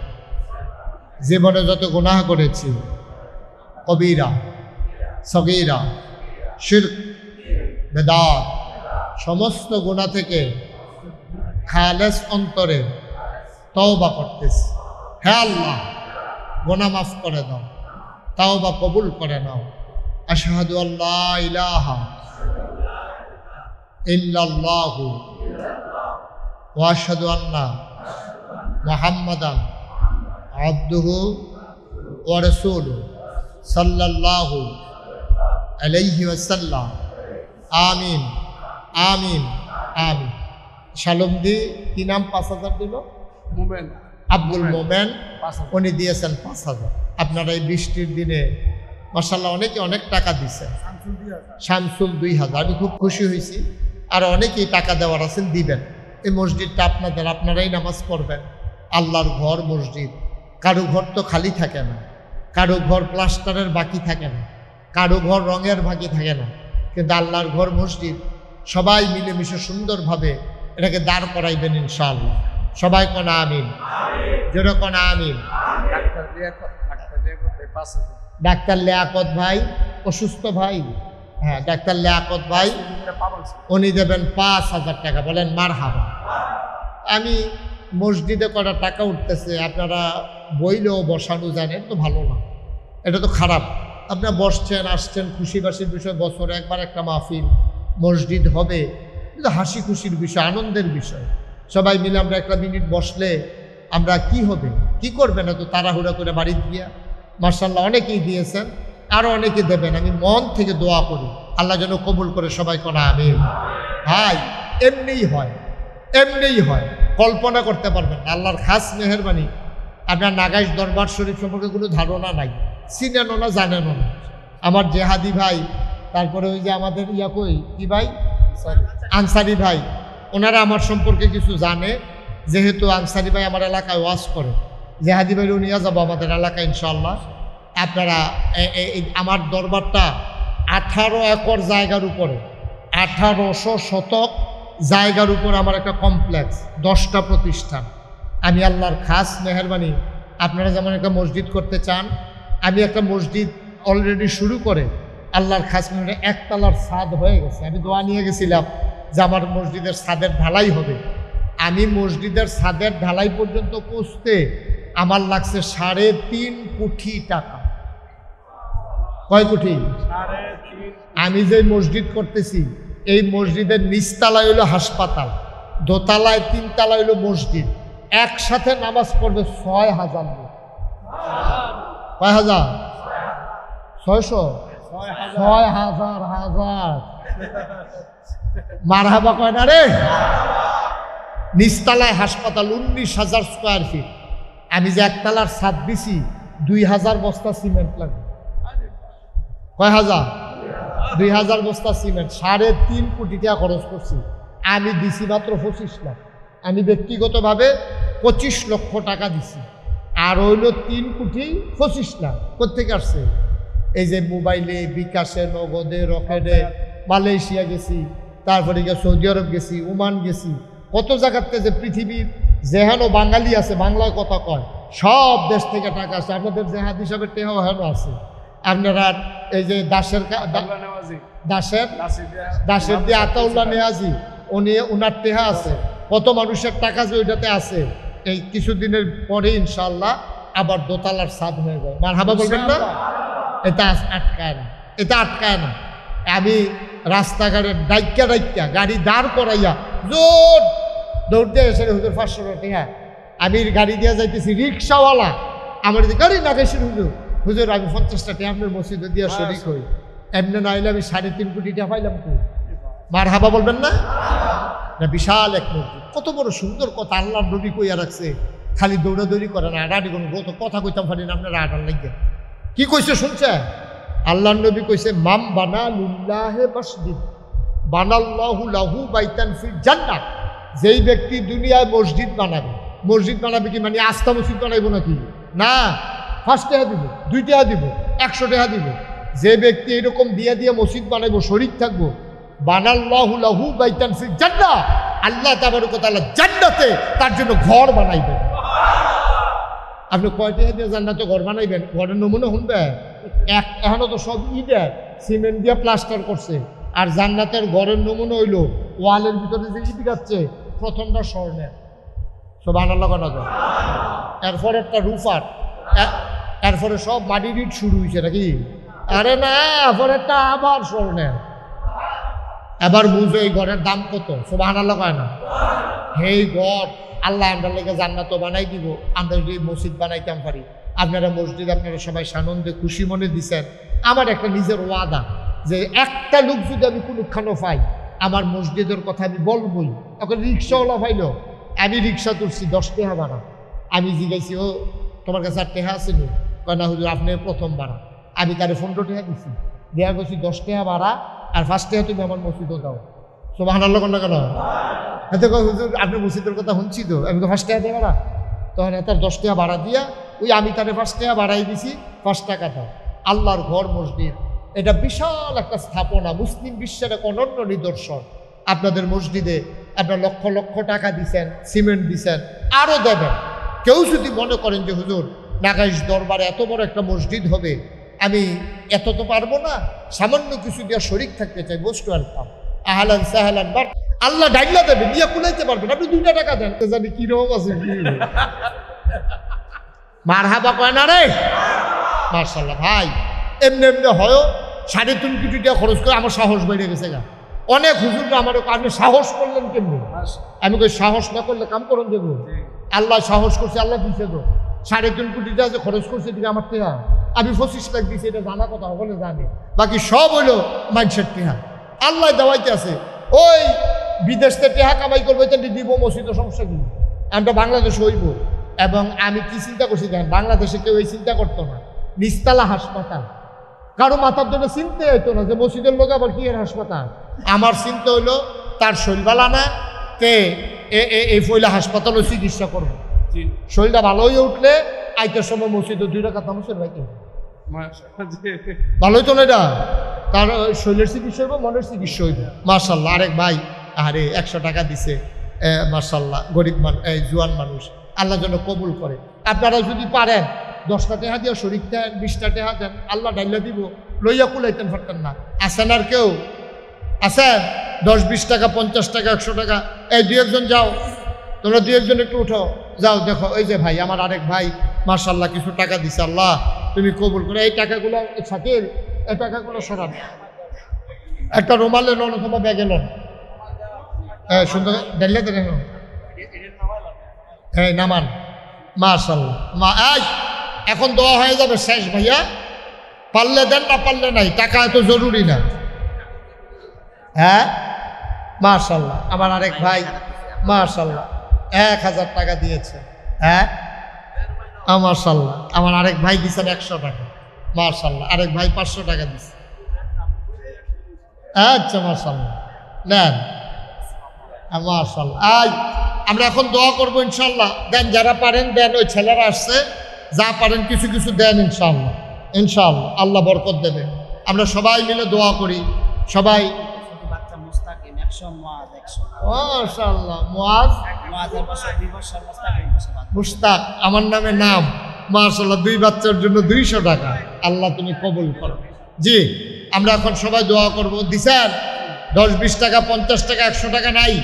জীবনে যত গুনাহ করেছি, কবিরা সগীরা শিরক বেদাত, সমস্ত গুনাহ থেকে খালেস অন্তরে তওবা করতেছি। হে আল্লাহ, গুনাহ মাফ করে দাও, তাওবা কবুল করে নাও। আশহাদু আল্লা ইলাহা ইল্লাল্লাহু ওয়া আশহাদু আন্না মুহাম্মাদান আবদুহু ওয়া রাসূলুহু সাল্লাল্লাহু আলাইহি ওয়াসাল্লাম। আমিন আমিন আমিন। শালমদি কি নাম ৫,০০০ দিল? মোমেন আব্দুল মোমেন, ৫,০০০। উনি দিয়েছেন ৫,০০০। আপনারা এই বৃষ্টির দিনে মাশাআল্লাহ অনেকে অনেক টাকা দিচ্ছেন। শামসুল ২,০০০। আমি খুব খুশি হয়েছি। আর অনেকেই টাকা দেওয়ার আছেন, দিবেন। এই মসজিদটা আপনাদের, আপনারাই নামাজ পড়বেন। আল্লাহর ঘর মসজিদ, কারো ঘর তো খালি থাকে না, কারো ঘর প্লাস্টারের বাকি থাকে না, কারো ঘর রঙের বাকি থাকে না, কিন্তু আল্লাহর ঘর মসজিদ। সবাই মিলেমিশে সুন্দরভাবে এটাকে দাঁড় করাইবেন ইনশাআল্লাহ। সবাই কোন আমিন, যেরকম আমিন। ডাক্তার লিয়াকত ভাই অসুস্থ ভাই, হ্যাঁ ডাক্তার লিয়াকত ভাই, উনি দেবেন ৫,০০০ টাকা। বলেন মারহাবা। আমি মসজিদে কটা টাকা উঠতেছে, আপনারা বইলেও বসানো জানেন তো ভালো না, এটা তো খারাপ। আপনারা বসছেন, আসছেন, খুশি বাসির বিষয়, বছরে একবার একটা মাহফিল মসজিদ হবে, কিন্তু হাসি খুশির বিষয়, আনন্দের বিষয়। সবাই মিলে আমরা একটা মিনিট বসলে আমরা কি হবে, কি করবেন এত তাড়াহুড়া করে বাড়িতে গিয়া। মাশাআল্লাহ অনেকেই দিয়েছেন, আরও অনেকে দেবেন। আমি মন থেকে দোয়া করি আল্লাহ যেন কবুল করে। সবাই কোন আমিন। ভাই এমনিই হয়, এমনিই হয়, কল্পনা করতে পারবেন না। আল্লাহর খাস মেহেরবানি। আপনার নাগাইশ দরবার শরীফ সম্পর্কে কোনো ধারণা নাই, চিনেনও না, জানেনও না। আমার জেহাদি ভাই, তারপরে ওই যে আমাদের কই কি ভাই, আনসারি ভাই, ওনারা আমার সম্পর্কে কিছু জানে। যেহেতু আনসারি ভাই আমার এলাকায় ওয়াজ করে, জেহাদি ভাইও নিয়ে যাবো আমাদের এলাকায় ইনশাআল্লাহ। আপনারা আমার দরবারটা 18 একর জায়গার উপরে, 1800 শতক জায়গার উপর আমার একটা কমপ্লেক্স, 10টা প্রতিষ্ঠান। আমি আল্লাহর খাস মেহেরবানি, আপনারা যেমন একটা মসজিদ করতে চান, আমি একটা মসজিদ অলরেডি শুরু করে আল্লাহর খাস মেহেরবানি একতলার ছাদ হয়ে গেছে। আমি দোয়া নিয়ে গেছিলাম যে আমার মসজিদের ছাদের ঢালাই হবে। আমি মসজিদের ছাদের ঢালাই পর্যন্ত পৌঁছতে আমার লাগছে 3.5 কোটি টাকা। কয় কোটি? আমি যে মসজিদ করতেছি, এই মসজিদের নিচতলায় হইল হাসপাতাল, দোতলায় 3 তলায় হইল মসজিদ। একসাথে নামাজ পড়বে 6,000 লোক। কয় হাজার? 600? 6,000 মারহাবা কয় না রে। নিচতলায় হাসপাতাল, 19,000 স্কোয়ার ফিট। আমি যে একতলার ছাদ দিছি, 2,000 বস্তা সিমেন্ট লাগবে। কয় হাজার? 2,000 বস্তা সিমেন্ট। 3.5 কোটি টাকা খরচ করছি। আমি দিছি মাত্র 25 লাখ। আমি ব্যক্তিগতভাবে 25 লক্ষ টাকা দিছি। আর হইল 3 কোটি 25 লাখ। কোথেকে আসছে? এই যে মোবাইলে, বিকাশে, নগদে, রকেটে, মালয়েশিয়া গেছি, তারপরে গিয়ে সৌদি আরব গেছি, ওমান গেছি, কত জায়গাতে যে পৃথিবীর যেহেন বাঙালি আছে, বাংলায় কথা কয়, সব দেশ থেকে টাকা আছে। আপনাদের জেহাদ হিসাবে টেহাও হেন আছে। আপনারা এই যে দাসের দিয়ে আতাউল্লাহ নেয়াজি, উনি উনার টেহা আছে। কত মানুষের টাকা যে ওইটাতে আছে। এই কিছুদিনের পরে ইনশাআল্লাহ আবার দোতলার ছাদ হয়ে যায়। মারহাবা বলবেন না? এটা আটকায় না, এটা আটকায় না। আমি রাস্তাঘাটে ডাইকা গাড়ি দাঁড় করাইয়া জোর দৌড়তে এসে হুজুর 500 টাকা। আমি গাড়ি দিয়ে যাইতেছি, রিক্সাওয়ালা আমার গাড়ি না গেছি, হুজুর আমি 50টা টাকা আপনার মসজিদে দিয়ে শরিক হই। এমনি না হইলে আমি 3.5 কোটি টাকা পাইলাম। মারহাবা বলবেন না? না, বিশাল এক মসজিদ, কত বড় সুন্দর কথা। আল্লাহর নবী কইয়া রাখছে, খালি দৌড়াদৌড়ি করে না, আডাডি কোনো কথা কইতাম পারি না, আপনারা আডার লাগিয়া। কি কইছে শুনছে? আল্লাহর নবী কইছে, মাম বানা লিল্লাহি মসজিদ বানাল্লাহু লাহু বাইতান ফিল জান্নাহ। যেই ব্যক্তি দুনিয়ায় মসজিদ বানাবে কি মানে আস্থা মসজিদ বানাইব নাকি? না, 5 টাকা দিব, 2 টাকা দিব, 100 টাকা দিব। যে ব্যক্তি এরকম দিয়ে মসজিদ বানাইবো, শরীক থাকবো, বানাল্লাহু লাহু বাইতান ফিল জান্নাহ, আল্লাহ তাবারক ওয়া তাআলা জান্নাতে তার জন্য ঘর বানাইবেন। আপনি কয় টাকা দিয়ে জান্নাতে ঘর বানাইবেন? ঘরের নমুনা শুনবে? এখনো তো সব ইটের সিমেন্ট দিয়ে প্লাস্টার করছে। আর জান্নাতের ঘরের নমুনা হইল ওয়ালের ভিতরে যে ইট গাচ্ছে, প্রথমটা স্বর্ণের। সুবহানাল্লাহ। এরপর একটা রূপার, এরপরে সব মাটির ইট শুরু হয়েছে নাকি? আরে না, পরেরটা আবার স্মরণের। এবার বুঝো এই ঘরের দাম কত, সুবহানাল্লাহ কয় না? এই ঘর আল্লাহ আমরা লেগে জান্নাত বানাই দিব আমরা যদি মসজিদ বানাইতাম পারি। আপনারা মসজিদ আপনারা সবাই সানন্দে খুশি মনে দিচ্ছেন। আমার একটা নিজের ওয়াদা যে একটা লোক যদি আমি কোনোখানো পাই আমার মসজিদের কথা আমি বলবই। এখন রিক্সাওয়ালা পাইল, আমি রিক্সা তুলছি 10 টাকা ভাড়া। আমি জিজ্ঞাসি, ও তোমার কাছে আর টাকা আছে নি? কয় না হুজুর আপনি প্রথম ভাড়া। আমি তারে 15 টাকা দিচ্ছি, দেওয়া করছি 10 টাকা ভাড়া আর 5 টাকা তুমি আমার মসজিদও দাও। সুবহানাল্লাহ কেন কেন? এতে হুজুর আপনি মসজিদের কথা শুনছি তো, আমি তো 5 টাকা দেবো না। তখন তার 10 টাকা ভাড়া দিয়া ওই আমি তারে 5 টাকা ভাড়াই দিছি, 5 টাকা দাও। আল্লাহর ঘর মসজিদ এটা বিশাল একটা স্থাপনা, মুসলিম বিশ্বের এক অনন্য নিদর্শন। আপনাদের মসজিদে আপনার লক্ষ লক্ষ টাকা দিছেন, সিমেন্ট দিছেন, আরও দেবেন। কেউ যদি মনে করেন যে হুজুর নাগাইশ দরবারে এত বড় একটা মসজিদ হবে, আমি এত তো পারবো না, সামান্য কিছু দিয়ে শরিক থাকতে চাই, মোস্ট ওয়েলকাম, আহলান সাহলান। বাট আল্লাহ ডাইলা দেবে, দিয়ে কুলাইতে পারবেন। আপনি 2 টাকা দেন, জানি কি রকম আছে। মারহাবা কয় না রে? মাশাআল্লাহ ভাই, এমনি এমনি হয় 3.5 কোটি টাকা খরচ করে আমার সাহস বেড়ে গেছে গা। অনেক হুজুররা আমার আপনি সাহস করলেন কেমনি? আমি কই সাহস না করলে কাম করুন দেবো। আল্লাহ সাহস করছে, আল্লাহ দিছে তো। 3.5 কোটি টাকা যে খরচ করছে এদিকে আমার টেহা, আমি 25 লাখ দিছি, এটা জানা কথা বলে জানে। বাকি সব হইলো মানুষের টেহা, আল্লাহ দেওয়াইতে আছে। ওই বিদেশ থেকে টেহা কামাই করবো, এটা দিব মসজিদের সমস্যা কি? আমরা বাংলাদেশে হইব। এবং আমি কি চিন্তা করছি দেখেন, বাংলাদেশে কেউ এই চিন্তা করতো না। নিস্তালা হাসপাতাল কারো মাথার জন্য চিনতে হইতো না যে মসজিদের লোক আবার কি এর হাসপাতাল। আমার চিন্তা হইলো তার শৈলবালা না তে এই ফইলা হাসপাতালও চিকিৎসা করবো। শরীরটা ভালো হয়ে উঠলে আইতের সময় মসজিদে 2 টাকা তামসের ভাইকে ভালোই তো না, এটা তার শরীরের চিকিৎসা হইব, মনের চিকিৎসা হইব। মাশাআল্লাহ, আরেক ভাই আরে 100 টাকা দিছে, মাশাআল্লাহ, গরিব এই জুয়ান মানুষ, আল্লাহ যেন কবুল করে। আপনারা যদি পারেন 10টা টাকা দিয়ে শরীর দেন, 20টা টাকা দেন, আল্লাহ ডাইলা দিব, লইয়া কুলাইতেন পারতেন না। আছেন আর কেউ আছেন? 10-20 টাকা, 50 টাকা, 100 টাকা, এই 2-1 জন যাও, তোমরা 2-1 জন একটু উঠো, যাও দেখো এই যে ভাই আমার আরেক ভাই মাশাআল্লাহ কিছু টাকা দিছে, আল্লাহ তুমি কবুল করে। এই টাকাগুলো সাথে এই টাকাগুলো সরান, একটা রুমালে লোন অথবা ব্যাগে লোন, সুন্দর ডাইলা দেন, হ্যাঁ নামান। মাশাআল্লাহ এখন দোয়া হয়ে যাবে শেষ ভাইয়া, পারলে দেন না পারলে নাই, টাকা এত জরুরি না। হ্যাঁ মাশাআল্লাহ, আমার আরেক ভাই মাশাআল্লাহ 1000 টাকা দিয়েছে। হ্যাঁ মাশাআল্লাহ, আমার আরেক ভাই দিয়েছেন 100 টাকা। মাশাআল্লাহ, আরেক ভাই 500 টাকা দিচ্ছে। আচ্ছা মাশাআল্লাহ, নেন মাশাআল্লাহ। আমরা এখন দোয়া করবো ইনশাআল্লাহ। দেন যারা পারেন দেন, ওই ছেলেরা আসছে, যা পারেন কিছু কিছু দেন ইনশাআল্লাহ। ইনশাআল্লাহ আল্লাহ বরকত দেবে। আমরা সবাই মিলে দোয়া করি, সবাই। মাশাআল্লাহ, মুস্তাক আমার নামে নাম। মাশাআল্লাহ, 2 বাচ্চার জন্য 200 টাকা। আল্লাহ তুমি কবুল করো। জি, আমরা এখন সবাই দোয়া করব। দিছেন 10-20 টাকা, 50 টাকা, 100 টাকা নাই?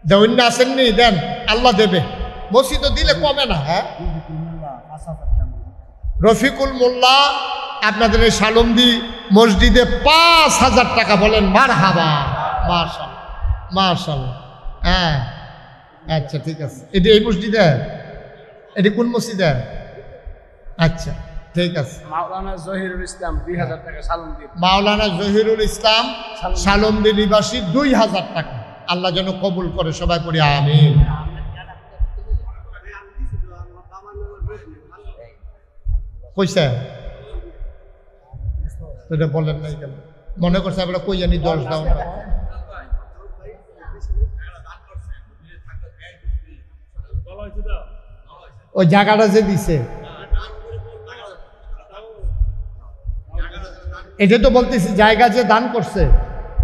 দেন না, আসেননি? দেন, আল্লাহ দেবে। মসজিদও দিলে কমে না। হ্যাঁ, রফিকুল মোল্লা আপনাদের এই সালমদি মসজিদে 5000 টাকা। বলেন মারহাবা। মাশাআল্লাহ মাশাআল্লাহ। হ্যাঁ আচ্ছা ঠিক আছে। এটি এই মসজিদে? এটি কোন মসজিদে? আচ্ছা ঠিক আছে। মাওলানা জহিরুল ইসলাম 2000 টাকা সালমদি। মাওলানা জহিরুল ইসলাম সালমদি নিবাসী 2000 টাকা। আল্লাহ যেন কবুল করে, সবাই পড়ি আমিন। কইছে এটা বলেন নাই কেন? মনে করছে আমরা কই জানি 10 দাও না। ওই জায়গাটা যে দিছে এটা তো বলতেছি, জায়গা যে দান করছে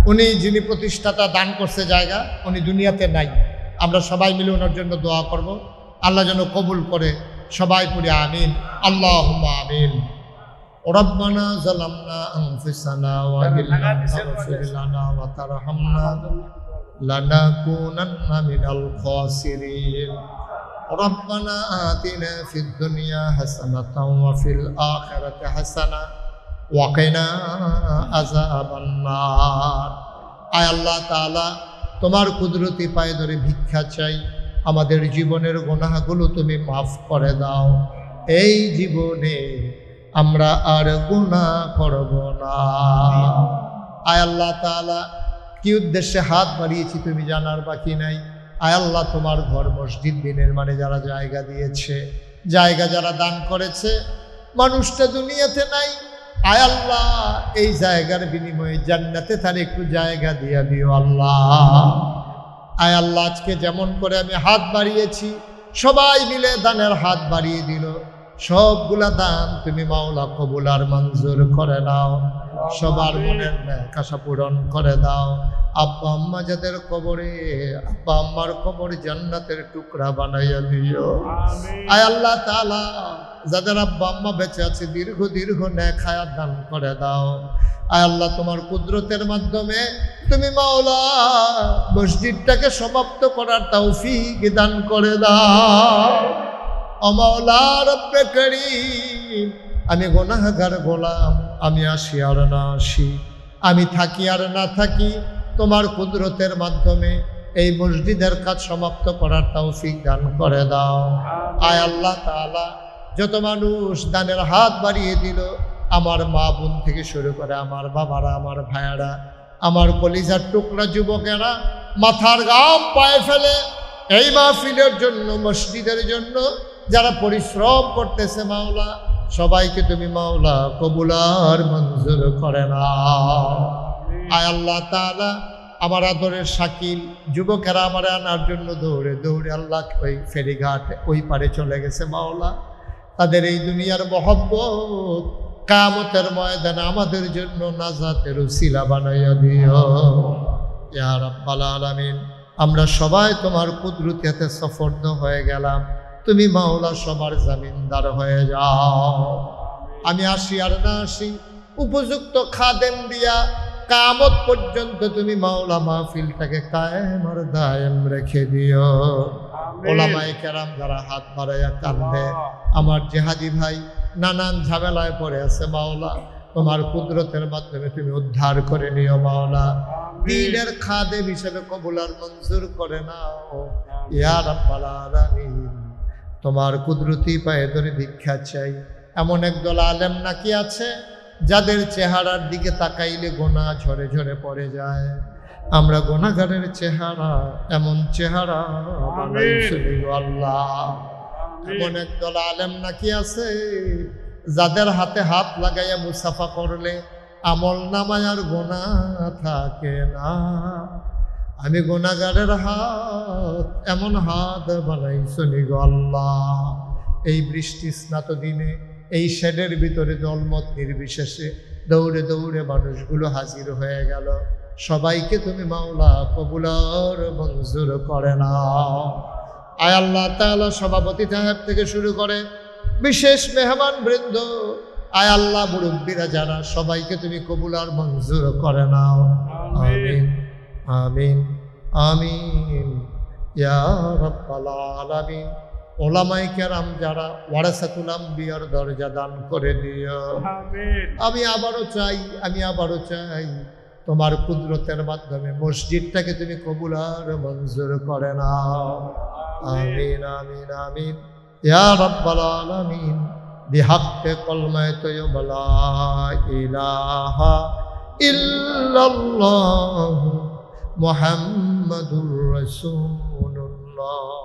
উনি, যিনি প্রতিষ্ঠাতা দান করছে জায়গা, উনি দুনিয়াতে নাই। আমরা সবাই মিলে ওনার জন্য দোয়া করব, আল্লাহ যেন কবুল করে। সবাই পড়ি আমিন। আল্লাহুম্মা আমিন। রব্বানা যালামনা আনফুসানা ওয়া ইল্লাম তাগফির লানা ওয়া তারহামনা লানাকুনান্না মিনাল খাসিরিন। ربنا آتنا في الدنيا حسنة وفي الآخرة حسنة وقنا عذاب النار আয় আল্লাহ তাআলা তোমার কুদরতি পায়ে ধরে ভিক্ষা চাই আমাদের জীবনের গুনাহগুলো তুমি মাফ করে দাও এই জীবনে আমরা আর গুনাহ করব না আয় আল্লাহ তাআলা কি উদ্দেশ্যে হাত বাড়িয়েছি তুমি জানার বাকি নাই আয় আল্লাহ তোমার ঘর মসজিদ বিনির্মাণে যারা জায়গা দিয়েছে জায়গা যারা দান করেছে মানুষটা দুনিয়াতে নাই আয় আল্লাহ এই জায়গার বিনিময়ে জান্নাতে তার একটু জায়গা দিয়ে দিও আল্লাহ আয় আল্লাহ আজকে যেমন করে আমি হাত বাড়িয়েছি সবাই মিলে দানের হাত বাড়িয়ে দিল সবগুলা দান তুমি মাওলা কবুল আর মঞ্জুর করে নাও সবার মনের আশা পূরণ করে দাও আব্বা আম্মা যাদের কবরে আব্বা আম্মার কবর জান্নাতের টুকরা বানাইয়া দিও আয় আল্লাহ তাআলা যাদের আব্বা আম্মা বেঁচে আছে দীর্ঘ দীর্ঘ নেক হায়াত দান করে দাও আয় আল্লাহ তোমার কুদরতের মাধ্যমে তুমি মাওলা মসজিদটাকে সমাপ্ত করার তৌফিক দান করে দাও ও মাওলা রব্বে করিম আমি গুনাহগার গোলাম আমি আসি আর না আসি আমি থাকি আর না থাকি তোমার কুদরতের মাধ্যমে এই মসজিদের কাজ সমাপ্ত করার তৌফিক দান করে দাও আয় আল্লাহ তাআলা যত মানুষ দানের হাত বাড়িয়ে দিল আমার মা বোন থেকে শুরু করে আমার বাবারা আমার ভাইয়ারা আমার কলিজার টুকরা যুবকেরা মাথার ঘাম পায়ে ফেলে এই মাহফিলের জন্য মসজিদের জন্য যারা পরিশ্রম করতেছে মাওলা সবাইকে তুমি মাওলা কবুল আর মঞ্জুর করে নাও আয় আল্লাহ তাআলা আমার আদরের শাকিল যুবকেরা আমার আনার জন্য দৌড়ে দৌড়ে আল্লাহ ওই ফেরিঘাট ওই পারে চলে গেছে মাওলা তাদের এই দুনিয়ার মহব্বত কিয়ামতের ময়দানে আমাদের জন্য নাজাতের উসিলা বানাইয়া দিও ইয়া রাব্বাল আলামিন আমরা সবাই তোমার কুদরতিতে সফরদ হয়ে গেলাম তুমি মাওলা সবার জামিনদার হয়ে যাও আমি আসি আর না আসি উপযুক্ত খাদেম দিয়া কিয়ামত পর্যন্ত তুমি মাওলা মাহফিলটাকে কায়েম আর দায়েম রেখে দিও ওলামায়ে কেরাম যারা হাত বাড়াইয়া কান্দে আমার জিহাদি ভাই নানান ঝামেলায় পড়ে আছে মাওলা তোমার কুদরতের মাধ্যমে তুমি উদ্ধার করে নিও মাওলা দ্বীনের খাদেম হিসেবে কবুল আর মঞ্জুর করে নাও ইয়া রাব্বাল আলামিন তোমার কুদরতি পায়ে ধরে ভিক্ষা চাই এমন একদল আলেম নাকি আছে যাদের চেহারার দিকে তাকাইলে গোনা ঝরে ঝরে পড়ে যায় আমরা গোনাগারের চেহারা এমন চেহারা বানাইছো আল্লাহ এমন একদল আলেম নাকি আছে যাদের হাতে হাত লাগাইয়া মুসাফা করলে আমল নামায় আর গোনা থাকে না আমি গুনাহগারের হাত এমন হাত বানাইছো গো আল্লাহ এই বৃষ্টি স্নাত দিনে এই শেডের ভিতরে দলমত নির্বিশেষে দৌড়ে দৌড়ে মানুষগুলো হাজির হয়ে গেল সবাইকে তুমি মাওলা কবুল আর মঞ্জুর করে নাও আয় আল্লাহ তাআলা সভাপতি সাহেব থেকে শুরু করে বিশেষ মেহমান বৃন্দ আয় আল্লাহ মুরব্বীরা যারা সবাইকে তুমি কবুল আর মঞ্জুর করে নাও আমিন আমিন আমিন ইয়া রাব্বাল আলামিন ওলামায়ে কেরাম যারা ওয়ারাসাতুল আম্বিয়ার দরজা দান করে দিও আমিন আমি আবারও চাই তোমার কুদরতের মাধ্যমে মসজিদটাকে তুমি কবুল আর মঞ্জুর করে নাও আমিন আমিন আমিন ইয়া রাব্বাল আলামিন বিহাক্কে কলমায়ে তয়্যিবা লা ইলাহা ইল্লাল্লাহু মুহাম্মাদুর রাসূলুল্লাহ